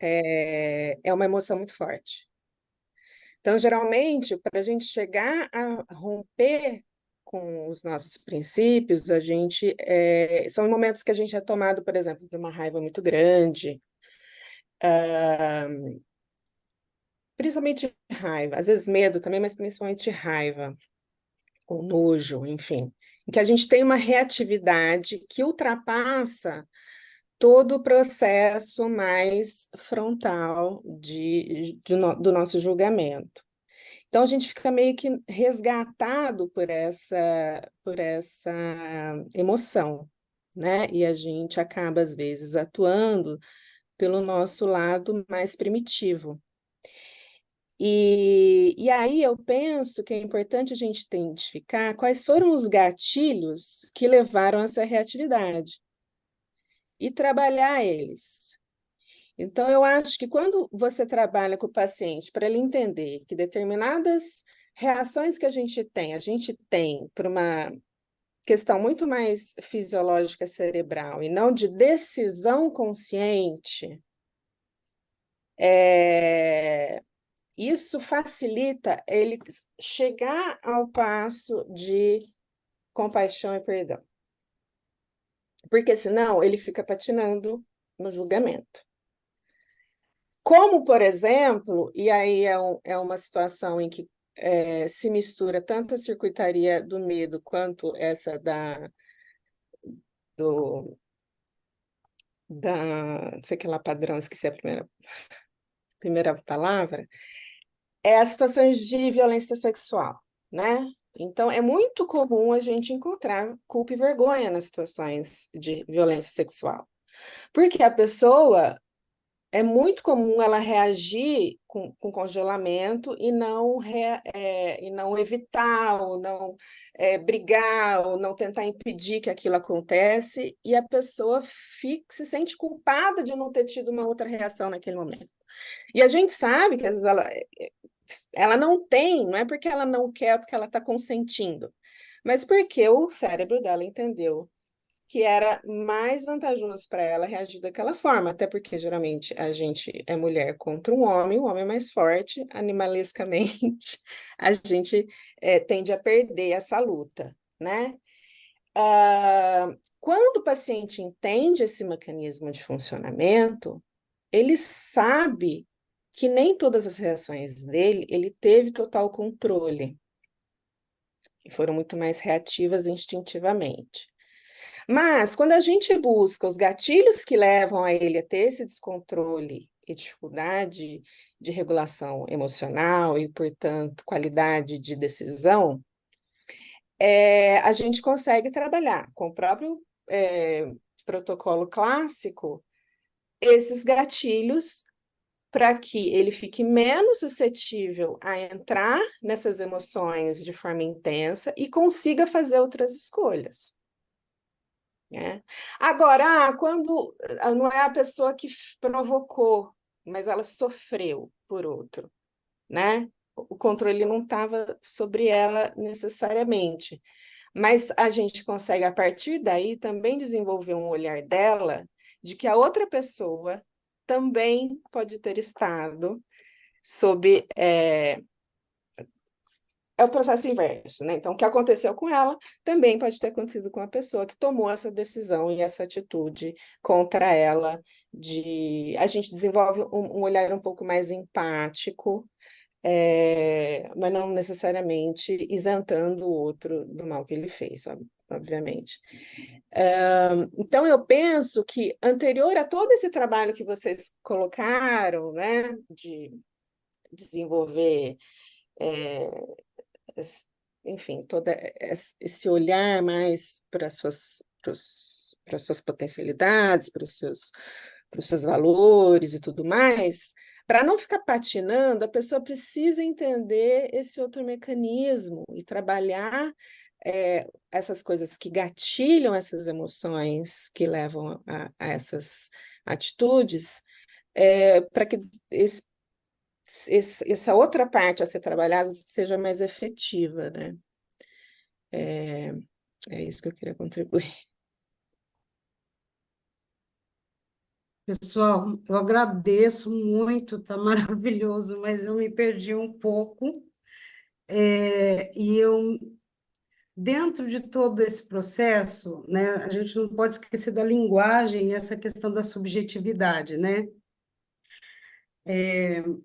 é uma emoção muito forte. Então, geralmente, para a gente chegar a romper com os nossos princípios, são momentos que a gente é tomado, por exemplo, de uma raiva muito grande, principalmente raiva, às vezes medo também, mas principalmente raiva, ou nojo, enfim, em que a gente tem uma reatividade que ultrapassa todo o processo mais frontal do nosso julgamento. Então, a gente fica meio que resgatado por essa emoção, né? E a gente acaba, às vezes, atuando pelo nosso lado mais primitivo. E aí eu penso que é importante a gente identificar quais foram os gatilhos que levaram a essa reatividade e trabalhar eles. Então, eu acho que quando você trabalha com o paciente para ele entender que determinadas reações que a gente tem por uma questão muito mais fisiológica cerebral e não de decisão consciente, isso facilita ele chegar ao passo de compaixão e perdão. Porque senão ele fica patinando no julgamento. Como, por exemplo, e aí é uma situação em que se mistura tanto a circuitaria do medo quanto essa não sei que lá padrão, esqueci a primeira palavra, é as situações de violência sexual, né? Então, é muito comum a gente encontrar culpa e vergonha nas situações de violência sexual. Porque a pessoa é muito comum ela reagir com congelamento e não evitar, ou não brigar, ou não tentar impedir que aquilo acontece, e a pessoa se sente culpada de não ter tido uma outra reação naquele momento. E a gente sabe que às vezes ela não tem, não é porque ela não quer, é porque ela está consentindo, mas porque o cérebro dela entendeu que era mais vantajoso para ela reagir daquela forma, até porque geralmente a gente é mulher contra um homem, o homem é mais forte, animalisticamente, a gente tende a perder essa luta, né? Quando o paciente entende esse mecanismo de funcionamento, ele sabe que nem todas as reações dele ele teve total controle, e foram muito mais reativas instintivamente. Mas, quando a gente busca os gatilhos que levam a ele a ter esse descontrole e dificuldade de regulação emocional e, portanto, qualidade de decisão, a gente consegue trabalhar com o próprio protocolo clássico esses gatilhos para que ele fique menos suscetível a entrar nessas emoções de forma intensa e consiga fazer outras escolhas. Né? Agora, quando não é a pessoa que provocou, mas ela sofreu por outro, né? O controle não estava sobre ela necessariamente, mas a gente consegue, a partir daí, também desenvolver um olhar dela de que a outra pessoa também pode ter estado sob é o processo inverso, né? Então, o que aconteceu com ela também pode ter acontecido com a pessoa que tomou essa decisão e essa atitude contra ela. A gente desenvolve um olhar um pouco mais empático, mas não necessariamente isentando o outro do mal que ele fez, obviamente. Então, eu penso que, anterior a todo esse trabalho que vocês colocaram, né, de desenvolver enfim, todo esse olhar mais para as suas potencialidades, para os seus valores e tudo mais, para não ficar patinando, a pessoa precisa entender esse outro mecanismo e trabalhar essas coisas que gatilham essas emoções que levam a essas atitudes, para que essa outra parte a ser trabalhada seja mais efetiva, né? É isso que eu queria contribuir. Pessoal, eu agradeço muito, tá maravilhoso, mas eu me perdi um pouco. Dentro de todo esse processo, né, a gente não pode esquecer da linguagem e essa questão da subjetividade, né?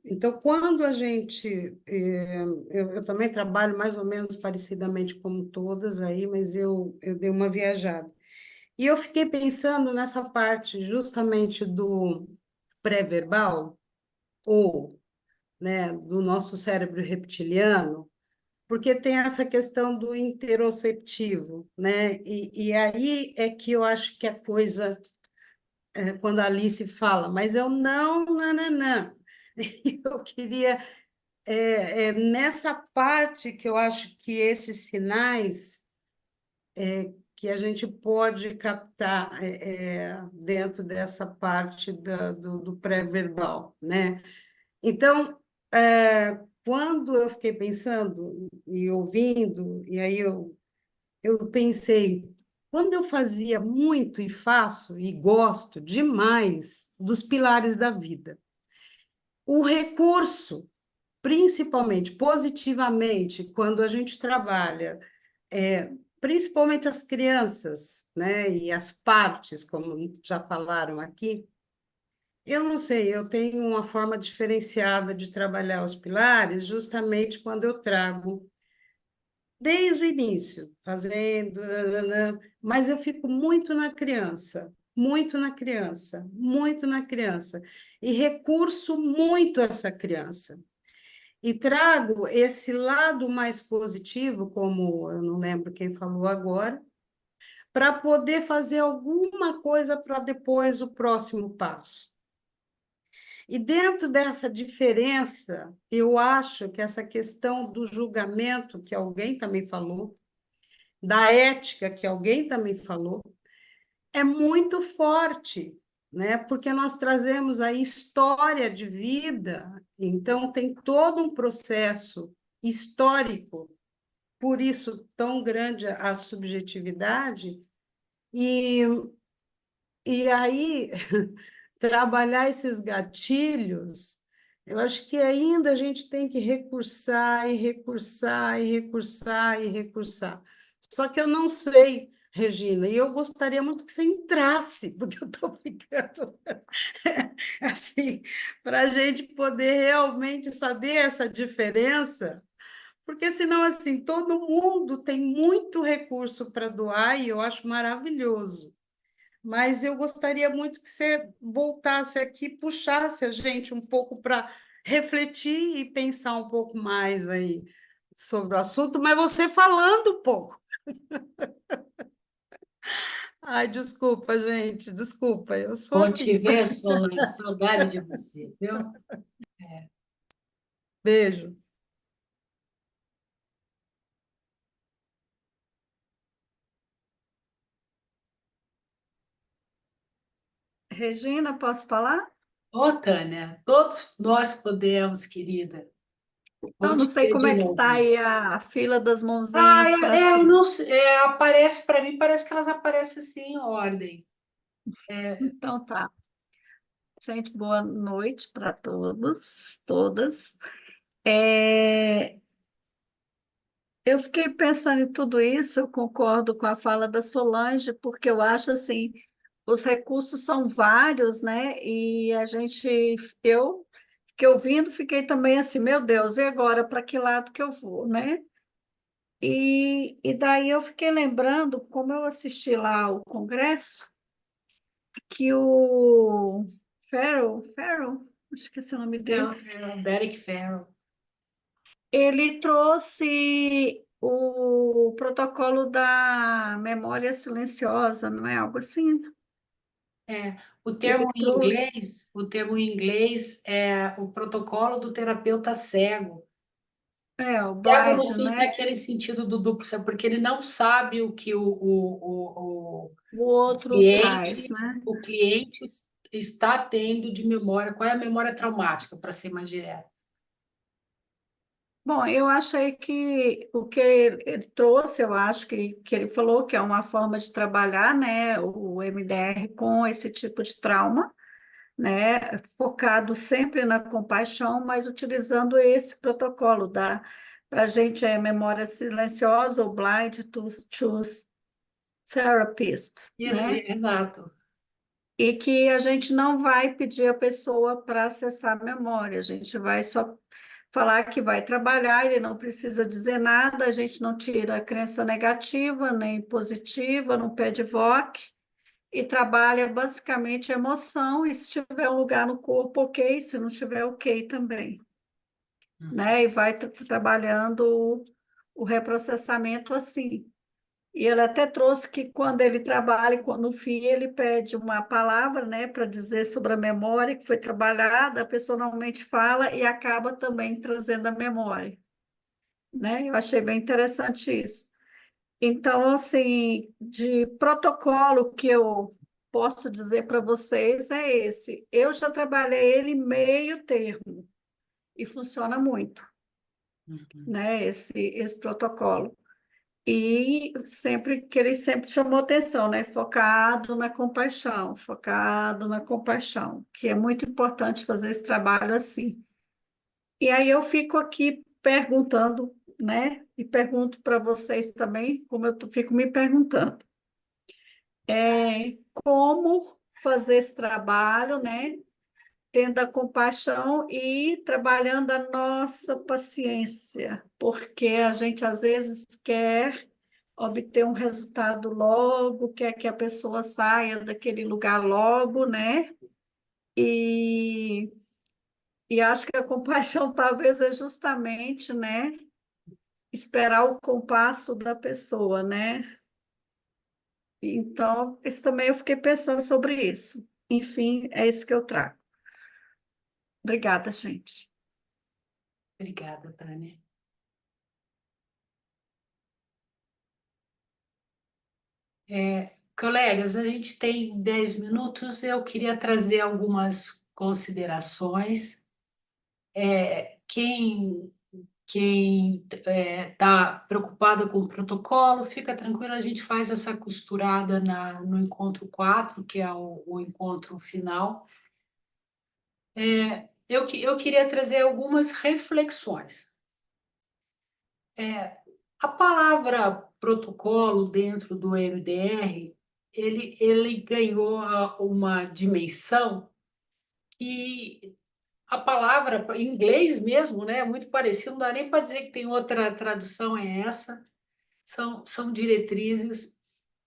Então, quando a gente... eu também trabalho mais ou menos parecidamente como todas aí, mas eu dei uma viajada. E eu fiquei pensando nessa parte justamente do pré-verbal, ou, né, do nosso cérebro reptiliano, porque tem essa questão do interoceptivo, né? E aí é que eu acho que a coisa, quando a Alice fala, mas eu não, nananã. Eu queria, nessa parte que eu acho que esses sinais que a gente pode captar dentro dessa parte do pré-verbal, né? Então, quando eu fiquei pensando e ouvindo, e aí eu pensei, quando eu fazia muito e faço e gosto demais dos pilares da vida, o recurso, principalmente positivamente, quando a gente trabalha, principalmente as crianças, né, e as partes, como já falaram aqui, eu não sei, eu tenho uma forma diferenciada de trabalhar os pilares, justamente quando eu trago desde o início, fazendo, nananã, mas eu fico muito na criança, muito na criança, muito na criança, e recurso muito essa criança. E trago esse lado mais positivo, como eu não lembro quem falou agora, para poder fazer alguma coisa para depois o próximo passo. E dentro dessa diferença, eu acho que essa questão do julgamento, que alguém também falou, da ética, que alguém também falou, é muito forte, né? Porque nós trazemos a história de vida, então tem todo um processo histórico, por isso tão grande a subjetividade, e, e aí trabalhar esses gatilhos, eu acho que ainda a gente tem que recursar e recursar e recursar e recursar. Só que eu não sei, Regina, e eu gostaria muito que você entrasse, porque eu estou ficando assim, para a gente poder realmente saber essa diferença, porque senão, assim, todo mundo tem muito recurso para doar e eu acho maravilhoso. Mas eu gostaria muito que você voltasse aqui, puxasse a gente um pouco para refletir e pensar um pouco mais aí sobre o assunto, mas você falando um pouco. Ai, desculpa, gente, desculpa, eu sou Bom te assim. ver, Solange. Saudade de você, viu? Beijo. Regina, posso falar? Ô, Tânia, todos nós podemos, querida. Bom Eu não te sei ver como de é que está novo. aí a fila das Ah, mãozinhas para eu cima. não sei, aparece para mim, parece que elas aparecem assim em ordem. Então tá. Gente, boa noite para todos, todas. É, eu fiquei pensando em tudo isso, eu concordo com a fala da Solange, porque eu acho assim, os recursos são vários, né? E eu fiquei ouvindo, fiquei também assim, meu Deus, e agora para que lado que eu vou, né? E daí eu fiquei lembrando, como eu assisti lá o congresso, que o Farrell, esqueci o nome dele, É o Derek Farrell. ele trouxe o protocolo da memória silenciosa, não é algo assim? É, o Ele termo em trouxe, inglês, o termo em inglês é o protocolo do terapeuta cego. o Cego Blind, né? naquele sentido do duplo cego, porque ele não sabe o que O o outro traz, cliente, né? o cliente está tendo de memória, qual é a memória traumática, para ser mais direto. Bom, eu achei que o que ele trouxe, eu acho que ele falou que é uma forma de trabalhar, né, o MDR com esse tipo de trauma, né, focado sempre na compaixão, mas utilizando esse protocolo da para a gente é memória silenciosa ou blind to therapist, né? Exato. E que a gente não vai pedir a pessoa para acessar a memória, a gente vai só falar que vai trabalhar, ele não precisa dizer nada, a gente não tira a crença negativa nem positiva, não pede VOC, e trabalha basicamente a emoção, e se tiver um lugar no corpo, ok, se não tiver, ok também. Né? E vai trabalhando o reprocessamento assim. E ele até trouxe que quando ele trabalha, no fim, ele pede uma palavra, né, para dizer sobre a memória que foi trabalhada, a pessoa normalmente fala e acaba também trazendo a memória, né? Eu achei bem interessante isso. Então, assim, de protocolo que eu posso dizer para vocês é esse. Eu já trabalhei ele meio termo e funciona muito, né, esse protocolo. E sempre que ele sempre chamou atenção, né? Focado na compaixão, que é muito importante fazer esse trabalho assim. E aí eu fico aqui perguntando, né? E pergunto para vocês também, como fico me perguntando, como fazer esse trabalho, né? Tendo a compaixão e trabalhando a nossa paciência, porque a gente às vezes quer obter um resultado logo, quer que a pessoa saia daquele lugar logo, né? E, e acho que a compaixão talvez é justamente, né? Esperar o compasso da pessoa, né? Então, isso também eu fiquei pensando sobre isso. Enfim, é isso que eu trago. Obrigada, gente. Obrigada, Tânia. Colegas, a gente tem 10 minutos, eu queria trazer algumas considerações. Quem está preocupado com o protocolo, fica tranquilo, a gente faz essa costurada no encontro 4, que é o encontro final. Eu queria trazer algumas reflexões. A palavra protocolo dentro do MDR, ele ganhou uma dimensão que a palavra, em inglês mesmo, né, é muito parecido, não dá nem para dizer que tem outra tradução, é essa, são diretrizes,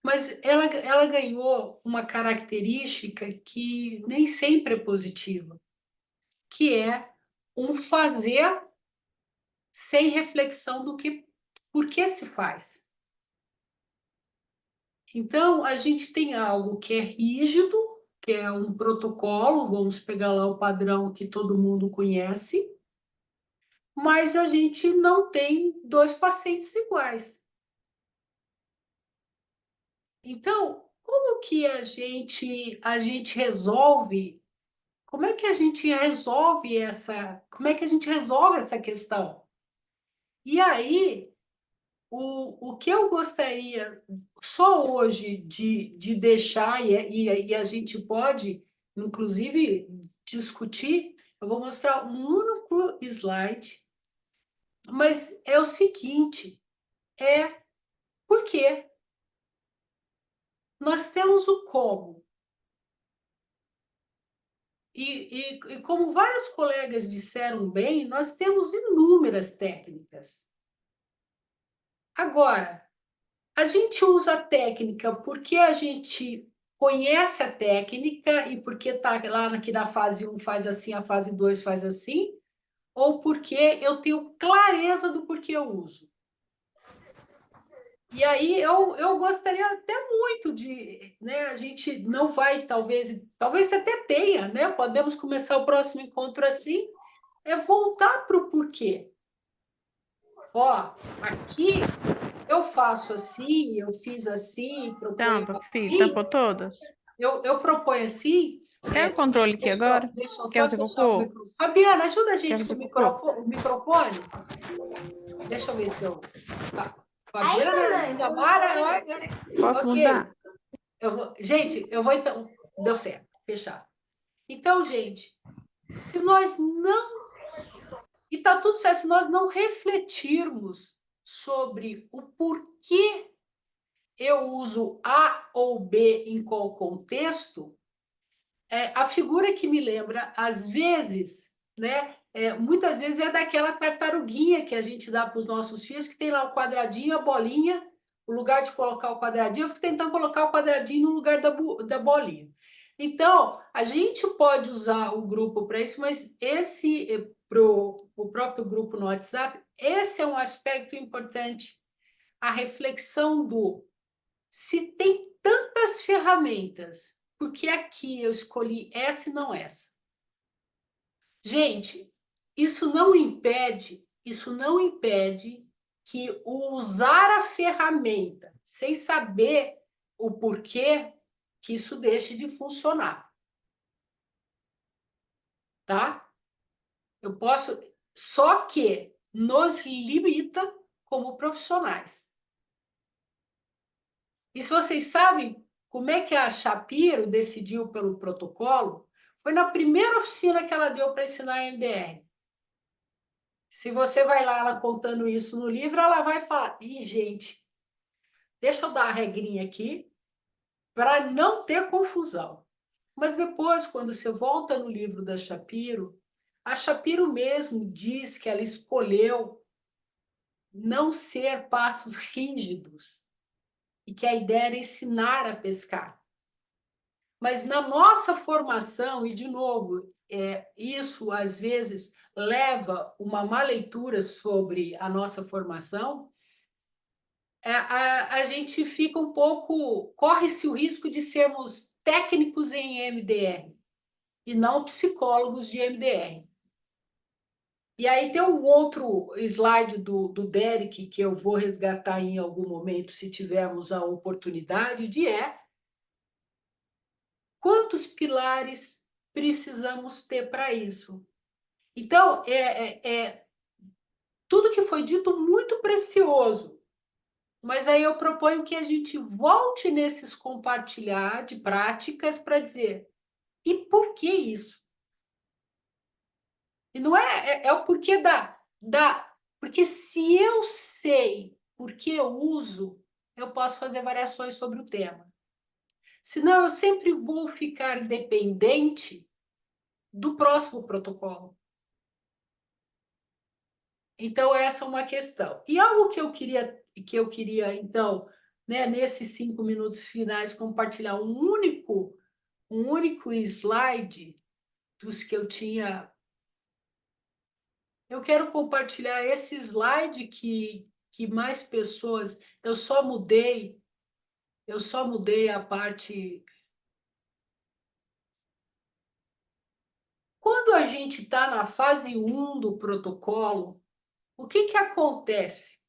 mas ela ganhou uma característica que nem sempre é positiva, que é um fazer sem reflexão por que se faz. Então, a gente tem algo que é rígido, que é um protocolo, vamos pegar lá o padrão que todo mundo conhece, mas a gente não tem 2 pacientes iguais. Então, como que a gente resolve? Como é que a gente resolve essa questão? E aí, o que eu gostaria só hoje de deixar, e a gente pode, inclusive, discutir, eu vou mostrar um único slide, mas é o seguinte, por quê? Nós temos o como. E como vários colegas disseram bem, nós temos inúmeras técnicas. Agora, a gente usa a técnica porque a gente conhece a técnica e porque está lá aqui na fase 1 faz assim, a fase 2 faz assim, ou porque eu tenho clareza do porquê eu uso. E aí eu gostaria até muito de, né, a gente não vai, talvez até tenha, né? Podemos começar o próximo encontro assim, voltar para o porquê. Ó, aqui eu faço assim, eu fiz assim, proponho assim. Tampou todas. Eu proponho assim. Quer o controle aqui agora? Deixa eu Quer só fazer fechar o cocô? microfone. Fabiana, ajuda a gente Quer com fazer o microfone. Deixa eu ver se eu... Fabiana, Tamara... Posso mudar? Gente, eu vou então... Deu certo, fechado. Então, gente, se nós não... E está tudo certo, se nós não refletirmos sobre o porquê eu uso A ou B em qual contexto, a figura que me lembra, às vezes, né, muitas vezes é daquela tartaruguinha que a gente dá para os nossos filhos, que tem lá o quadradinho, a bolinha, o lugar de colocar o quadradinho, eu fico tentando colocar o quadradinho no lugar da bolinha. Então, a gente pode usar o grupo para isso, mas para o próprio grupo no WhatsApp, esse é um aspecto importante, a reflexão se tem tantas ferramentas, por que aqui eu escolhi essa e não essa? Gente, isso não impede que o usar a ferramenta sem saber o porquê, que isso deixe de funcionar. Tá? Eu posso, só que nos limita como profissionais. E se vocês sabem como é que a Shapiro decidiu pelo protocolo, foi na primeira oficina que ela deu para ensinar a MDR. Se você vai lá, ela contando isso no livro, ela vai falar, gente, deixa eu dar a regrinha aqui para não ter confusão. Mas depois, quando você volta no livro da Shapiro, a Shapiro mesmo diz que ela escolheu não ser passos rígidos, e que a ideia era ensinar a pescar. Mas na nossa formação, e de novo, isso às vezes leva uma má leitura sobre a nossa formação, a gente fica um pouco, corre-se o risco de sermos técnicos em MDR e não psicólogos de MDR. E aí tem um outro slide do Derek que eu vou resgatar em algum momento, se tivermos a oportunidade, quantos pilares precisamos ter para isso. Então, tudo que foi dito muito precioso, mas aí eu proponho que a gente volte nesses compartilhar de práticas para dizer, e por que isso? E não é o porquê porque se eu sei por que eu uso, eu posso fazer variações sobre o tema. Senão, eu sempre vou ficar dependente do próximo protocolo. Então, essa é uma questão. E algo que eu queria então, né, nesses 5 minutos finais, compartilhar um único slide dos que eu tinha. Eu quero compartilhar esse slide que mais pessoas. Eu só mudei a parte. Quando a gente está na fase 1 do protocolo, o que acontece?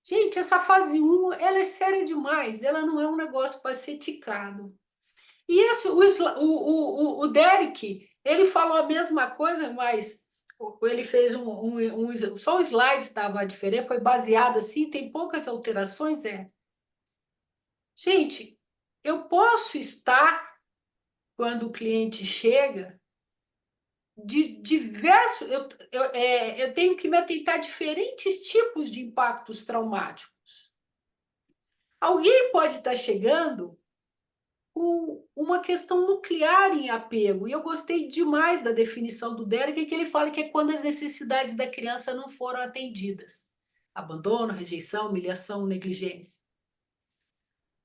Gente, essa fase 1, ela é séria demais, ela não é um negócio para ser ticado. E o Derek, ele falou a mesma coisa, mas ele fez só o slide estava diferente, foi baseado assim, tem poucas alterações, Gente, eu posso estar, quando o cliente chega, de diversos. Eu tenho que me atentar a diferentes tipos de impactos traumáticos. Alguém pode estar chegando com uma questão nuclear em apego, e eu gostei demais da definição do Derek, que ele fala que é quando as necessidades da criança não foram atendidas. Abandono, rejeição, humilhação, negligência.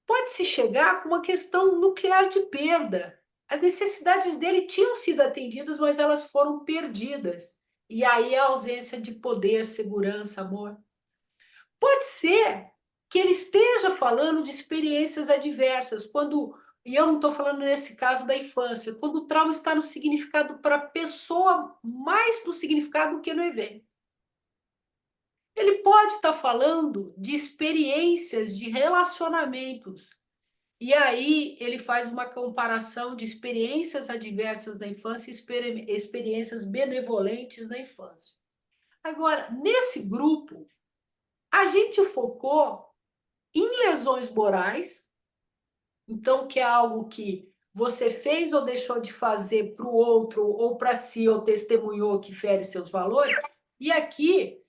Pode-se chegar com uma questão nuclear de perda. As necessidades dele tinham sido atendidas, mas elas foram perdidas. E aí a ausência de poder, segurança, amor. Pode ser que ele esteja falando de experiências adversas, e eu não estou falando nesse caso da infância, quando o trauma está no significado para a pessoa, mais do significado do que no evento. Ele pode estar falando de experiências de relacionamentos. E aí ele faz uma comparação de experiências adversas na infância e experiências benevolentes na infância. Agora, nesse grupo, a gente focou em lesões morais, então, que é algo que você fez ou deixou de fazer para o outro, ou para si, ou testemunhou que fere seus valores. E aqui,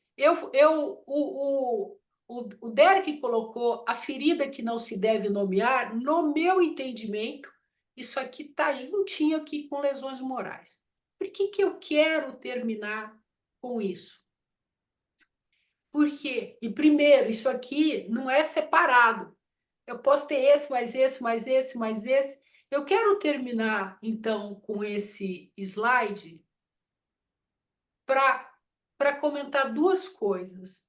o Derek colocou a ferida que não se deve nomear. No meu entendimento, isso aqui está juntinho aqui com lesões morais. Por que eu quero terminar com isso? Porque, e primeiro, isso aqui não é separado. Eu posso ter esse, mais esse, mais esse, mais esse. Eu quero terminar, então, com esse slide para comentar duas coisas.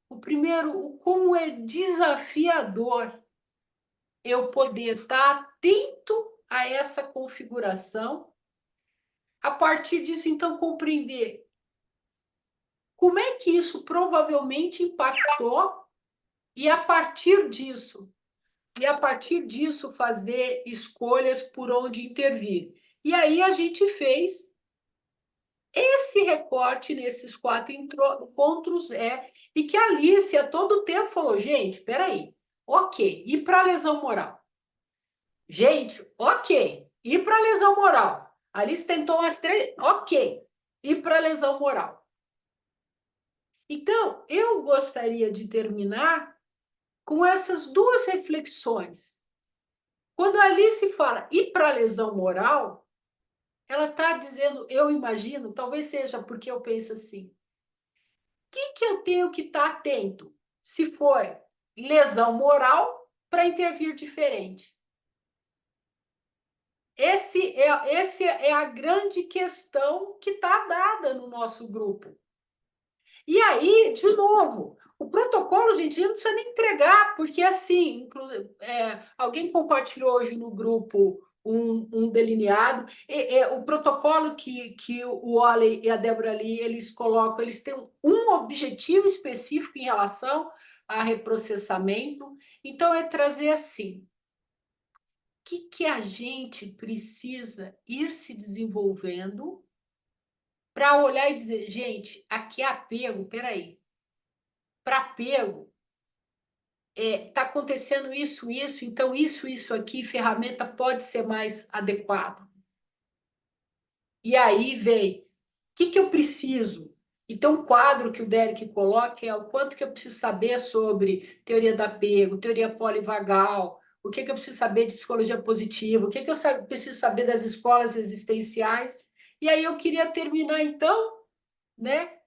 O primeiro, como é desafiador eu poder estar atento a essa configuração, a partir disso, então, compreender como é que isso provavelmente impactou e, a partir disso, fazer escolhas por onde intervir. E aí a gente fez esse recorte nesses 4 encontros, e que a Alice a todo tempo falou, gente, espera aí, ok, e para a lesão moral? Gente, ok, e para a lesão moral? A Alice tentou umas 3, ok, e para a lesão moral? Então, eu gostaria de terminar com essas duas reflexões. Quando a Alice fala, e para a lesão moral, ela está dizendo, eu imagino, talvez seja porque eu penso assim, o que eu tenho que estar atento? Se for lesão moral, para intervir diferente. Esse é a grande questão que está dada no nosso grupo. E aí, de novo, o protocolo, gente, não precisa nem entregar, porque assim, alguém compartilhou hoje no grupo um delineado. O protocolo que o Wally e a Débora ali, eles colocam, eles têm um objetivo específico em relação a reprocessamento. Então, é trazer assim, o que a gente precisa ir se desenvolvendo para olhar e dizer, gente, aqui é apego, peraí. Para apego, está acontecendo isso, então isso aqui, ferramenta pode ser mais adequado. E aí vem, o que eu preciso? Então, o quadro que o Derek coloca é o quanto que eu preciso saber sobre teoria do apego, teoria polivagal, o que eu preciso saber de psicologia positiva, o que eu preciso saber das escolas existenciais. E aí eu queria terminar, então, né,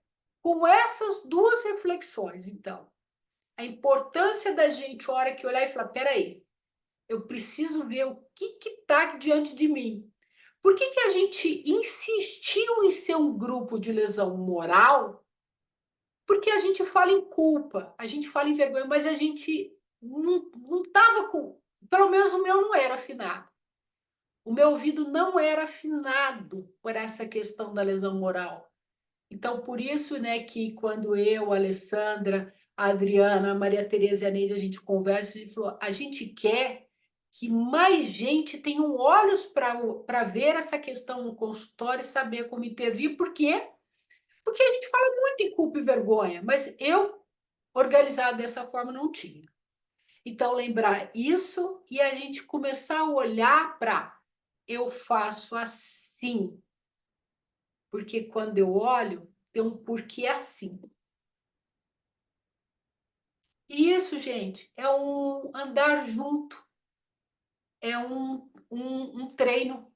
com essas duas reflexões, então. A importância da gente, a hora que olhar e falar, peraí, eu preciso ver o que está diante de mim. Por que a gente insistiu em ser um grupo de lesão moral? Porque a gente fala em culpa, a gente fala em vergonha, mas a gente não estava com... Pelo menos o meu não era afinado. O meu ouvido não era afinado por essa questão da lesão moral. Então, por isso, né, que quando eu, a Alessandra, a Adriana, a Maria Tereza e a Neide, a gente conversa, a gente falou, a gente quer que mais gente tenha olhos para ver essa questão no consultório e saber como intervir. Por quê? Porque a gente fala muito em culpa e vergonha, mas eu, organizado dessa forma, não tinha. Então, lembrar isso e a gente começar a olhar para eu faço assim. Porque quando eu olho, tem um porquê assim. E isso, gente, é um andar junto, é um treino,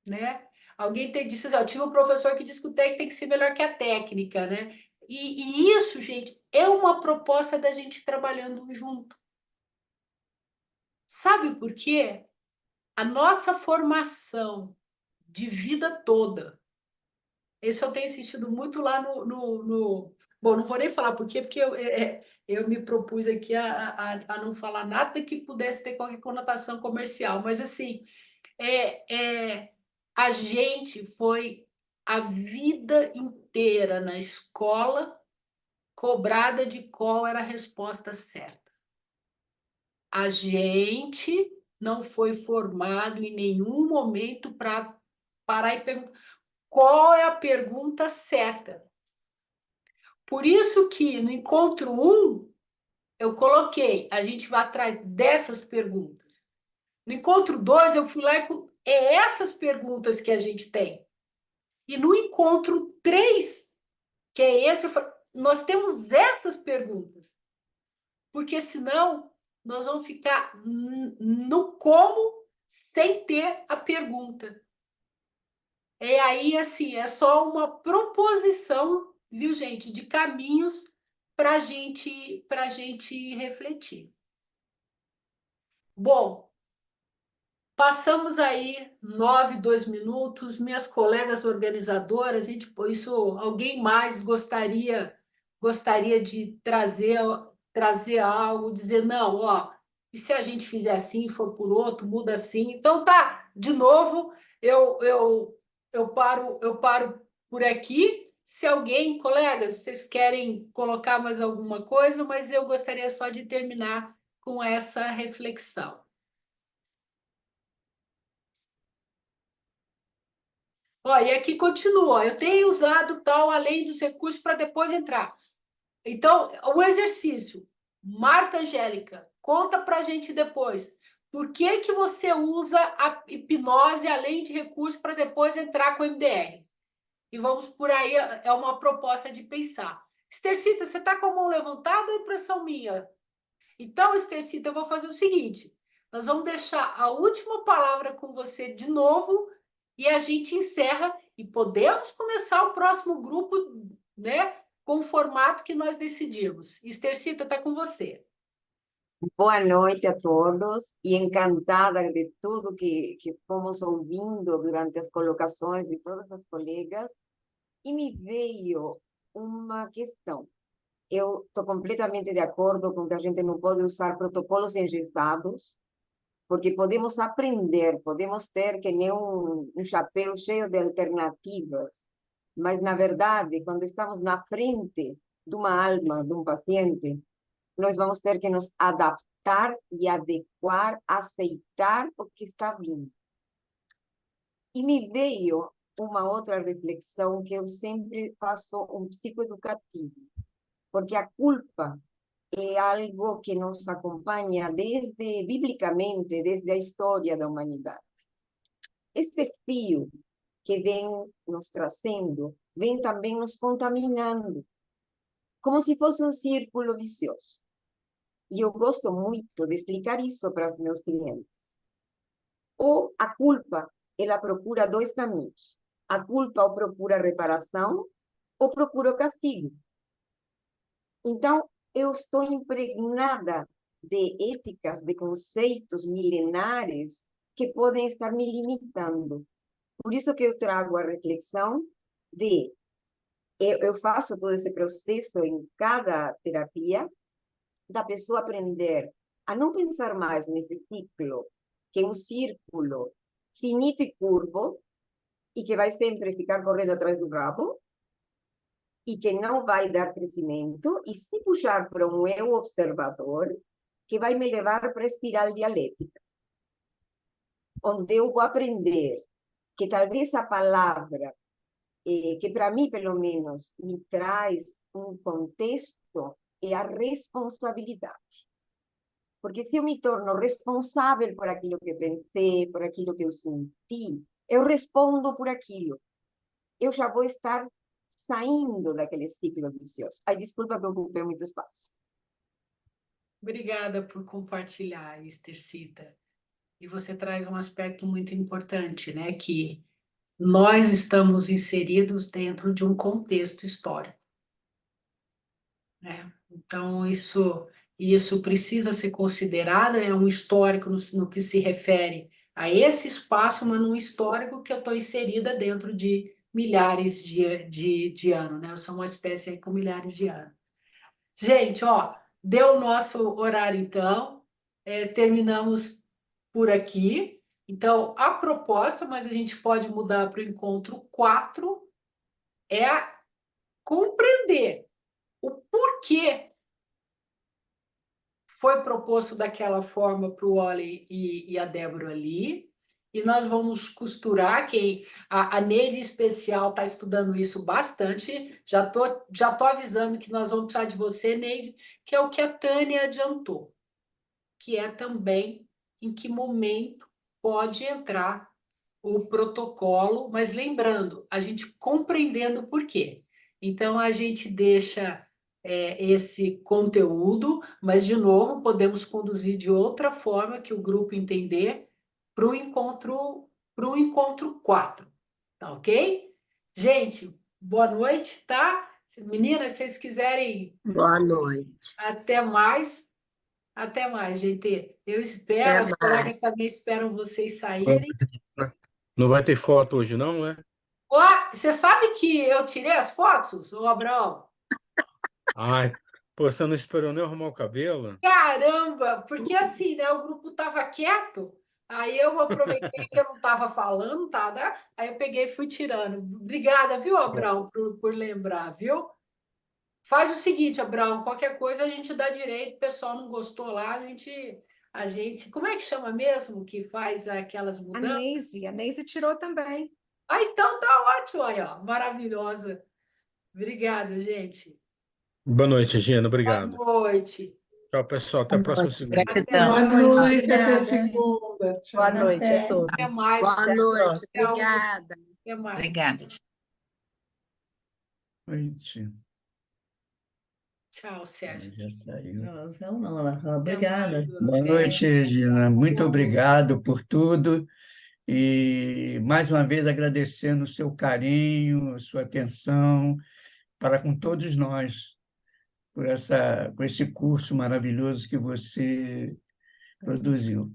né? Alguém disse assim, eu tive um professor que disse que o técnico tem que ser melhor que a técnica, né? E isso, gente, é uma proposta da gente trabalhando junto. Sabe por quê? A nossa formação de vida toda, isso eu tenho insistido muito lá no... Bom, não vou nem falar por quê, porque eu me propus aqui a não falar nada que pudesse ter qualquer conotação comercial, mas assim, a gente foi a vida inteira na escola cobrada de qual era a resposta certa. A gente não foi formado em nenhum momento para parar e perguntar qual é a pergunta certa. Por isso que no encontro 1, eu coloquei, a gente vai atrás dessas perguntas. No encontro 2, eu fui lá e essas perguntas que a gente tem. E no encontro 3, que é esse, eu falei, nós temos essas perguntas. Porque senão nós vamos ficar no como sem ter a pergunta. E aí, assim, é só uma proposição, viu, gente, de caminhos para a gente refletir. Bom, passamos aí 2 minutos. Minhas colegas organizadoras, gente, isso, alguém mais gostaria de trazer algo, dizer, não, ó, e se a gente fizer assim, for por outro, muda assim. Então, tá, de novo, eu paro por aqui. Se alguém, colegas, vocês querem colocar mais alguma coisa, mas eu gostaria só de terminar com essa reflexão. Ó, e aqui continua, eu tenho usado tal além dos recursos para depois entrar. Então, o exercício, Marta Angélica, conta para a gente depois. Por que você usa a hipnose além de recursos para depois entrar com o MDR? E vamos por aí, é uma proposta de pensar. Estercita, você está com a mão levantada ou impressão minha? Então, Estercita, eu vou fazer o seguinte, nós vamos deixar a última palavra com você de novo e a gente encerra e podemos começar o próximo grupo, né, com o formato que nós decidimos. Estercita, está com você. Boa noite a todos e encantada de tudo que fomos ouvindo durante as colocações de todas as colegas. E me veio uma questão. Eu estou completamente de acordo com que a gente não pode usar protocolos engessados, porque podemos aprender, podemos ter que nem um chapéu cheio de alternativas, mas, na verdade, quando estamos na frente de uma alma, de um paciente, nós vamos ter que nos adaptar e adequar, aceitar o que está vindo. E me veio uma outra reflexão que eu sempre faço um psicoeducativo, porque a culpa é algo que nos acompanha desde, biblicamente, desde a história da humanidade. Esse fio que vem nos trazendo, vem também nos contaminando, como se fosse um círculo vicioso. E eu gosto muito de explicar isso para os meus clientes. Ou a culpa, ela procura dois caminhos. A culpa ou procura reparação, ou procura o castigo. Então, eu estou impregnada de éticas, de conceitos milenares que podem estar me limitando. Por isso que eu trago a reflexão de eu faço todo esse processo em cada terapia, da pessoa aprender a não pensar mais nesse ciclo, que é um círculo finito e curvo, e que vai sempre ficar correndo atrás do rabo, e que não vai dar crescimento, e se puxar para um eu observador, que vai me levar para a espiral dialética, onde eu vou aprender que talvez a palavra, que para mim, pelo menos, me traz um contexto, é a responsabilidade. Porque se eu me torno responsável por aquilo que pensei, por aquilo que eu senti, eu respondo por aquilo. Eu já vou estar saindo daquele ciclo vicioso. Ai, desculpa que eu ocupei muito espaço. Obrigada por compartilhar, Estercita. E você traz um aspecto muito importante, né? Que nós estamos inseridos dentro de um contexto histórico, né? Então, isso precisa ser considerado, é um histórico no que se refere a esse espaço, mas num histórico que eu estou inserida dentro de milhares de anos, né? Eu sou uma espécie aí com milhares de anos. Gente, ó, deu o nosso horário, então, terminamos por aqui. Então, a proposta, mas a gente pode mudar para o encontro 4, é compreender o porquê foi proposto daquela forma para o Wally e a Débora ali, e nós vamos costurar, que a Neide em especial está estudando isso bastante, já tô avisando que nós vamos precisar de você, Neide, que é o que a Tânia adiantou, que é também em que momento pode entrar o protocolo, mas lembrando, a gente compreendendo o porquê. Então, a gente deixa esse conteúdo, mas, de novo, podemos conduzir de outra forma que o grupo entender para o encontro 4, tá ok? Gente, boa noite, tá? Meninas, se vocês quiserem... Boa noite. Até mais. Até mais, gente. Eu espero, Até as mais. colegas também esperam vocês saírem. Não vai ter foto hoje, não, né? Ó, você sabe que eu tirei as fotos, ô Abraão? Ai, pô, você não esperou nem eu arrumar o cabelo? Caramba! Porque assim, né? O grupo tava quieto, aí eu aproveitei que eu não tava falando, tá? Né? Aí eu peguei e fui tirando. Obrigada, viu, Abraão, por lembrar, viu? Faz o seguinte, Abraão, qualquer coisa a gente dá direito, o pessoal não gostou lá, a gente... Como é que chama mesmo que faz aquelas mudanças? A Neise tirou também. Ah, então tá ótimo aí, ó. Maravilhosa. Obrigada, gente. Boa noite, Gina. Obrigado. Boa noite. Tchau, pessoal. Até a próxima segunda. Boa noite, até segunda. Tchau. Boa noite a todos. Até mais. Boa noite, Tchau. obrigada. Até mais. Obrigada. Gente, Tchau, Sérgio. já saiu. Não, não, ela fala, obrigada. Boa noite, Gina. Muito obrigado por tudo. E, mais uma vez, agradecendo o seu carinho, a sua atenção para com todos nós, por esse curso maravilhoso que você produziu.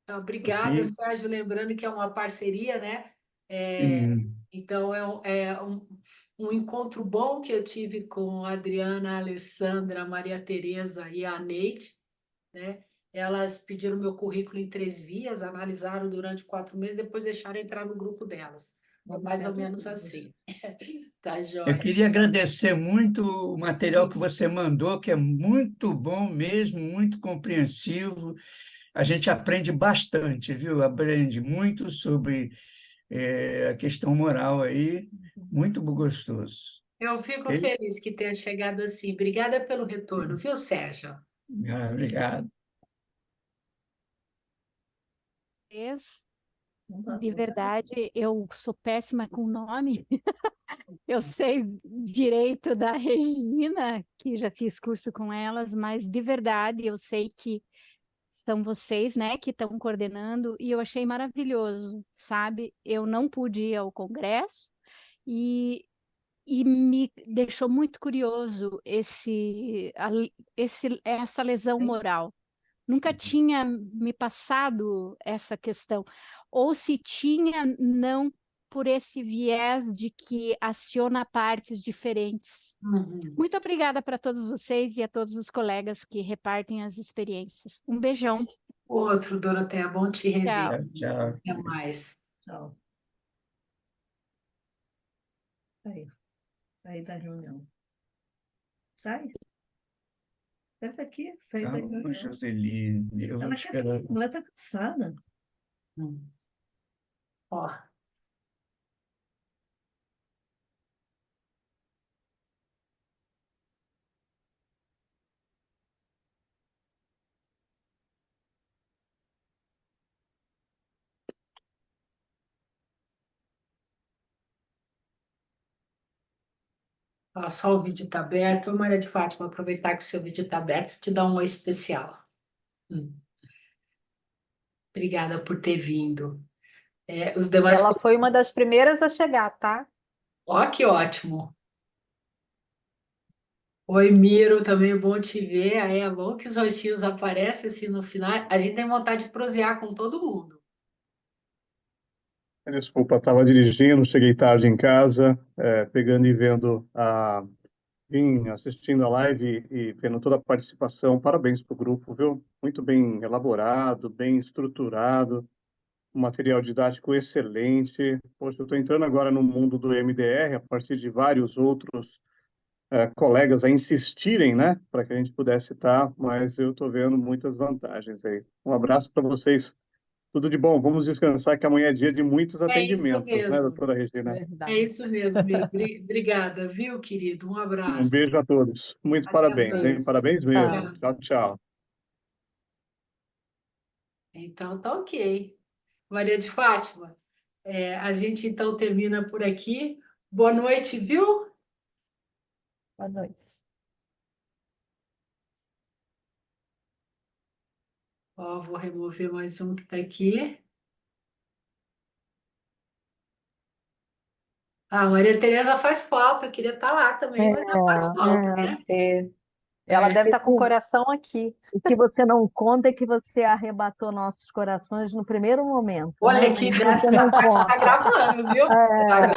Então, obrigada, Ok? Sérgio. Lembrando que é uma parceria, né? E, Então, é um encontro bom que eu tive com a Adriana, a Alessandra, a Maria Tereza e a Neide, né? elas pediram meu currículo em 3 vias, analisaram durante 4 meses, depois deixaram entrar no grupo delas. É mais ou menos assim. Tá Eu joia. queria agradecer muito o material que Sim. você mandou, que é muito bom mesmo, muito compreensivo. A gente aprende bastante, viu? Aprende muito sobre a questão moral aí, muito gostoso. Eu fico Ok? feliz que tenha chegado assim. Obrigada pelo retorno, viu, Sérgio? Obrigado. Vez, de verdade, eu sou péssima com nome. Eu sei direito da Regina, que já fiz curso com elas, mas de verdade eu sei que são vocês, né, que estão coordenando, e eu achei maravilhoso, sabe? Eu não pude ir ao congresso e, e me deixou muito curioso essa lesão moral. Nunca tinha me passado essa questão. Ou se tinha, não por esse viés de que aciona partes diferentes. Uhum. Muito obrigada para todos vocês e a todos os colegas que repartem as experiências. Um beijão. Outro, Doroteia, bom te rever. Tchau. Tchau. Até mais. Tchau. Sai. Sai da reunião. Sai. Essa aqui, sai da Calma, reunião. Joseline, eu vou Ela esperar. ela está cansada. Ó. Ó, só o vídeo está aberto. Ô, Maria de Fátima, aproveitar que o seu vídeo está aberto e te dar um oi especial. Obrigada por ter vindo. Os demais. Ela foi uma das primeiras a chegar, tá? Ó, que ótimo. Oi, Miro, também bom te ver. Aí é bom que os rostinhos aparecem assim no final. A gente tem vontade de prosear com todo mundo. Desculpa, estava dirigindo, cheguei tarde em casa, pegando e vendo assistindo a live e vendo toda a participação. Parabéns para o grupo, viu? Muito bem elaborado, bem estruturado, um material didático excelente. Poxa, eu estou entrando agora no mundo do MDR a partir de vários outros colegas a insistirem, né, para que a gente pudesse estar, mas eu estou vendo muitas vantagens aí. Um abraço para vocês. Tudo de bom. Vamos descansar, que amanhã é dia de muitos É isso atendimentos, né, mesmo. doutora Regina? É isso mesmo, Miro. Obrigada, viu, querido? Um Um abraço. beijo a todos. Muito Até parabéns, hein? mais. Parabéns mesmo. Obrigada. Tchau, tchau. Então, tá ok. Maria de Fátima, a gente então termina por aqui. Boa noite, viu? Boa noite. Ó, vou remover mais um que está aqui. A Maria Tereza faz falta, eu queria estar lá também, mas ela faz falta, né? Ela deve estar com o Esse- coração aqui. O que você não conta é que você arrebatou nossos corações no primeiro momento, Olha né? que Mas graça, você não essa parte está conta. gravando, viu? É.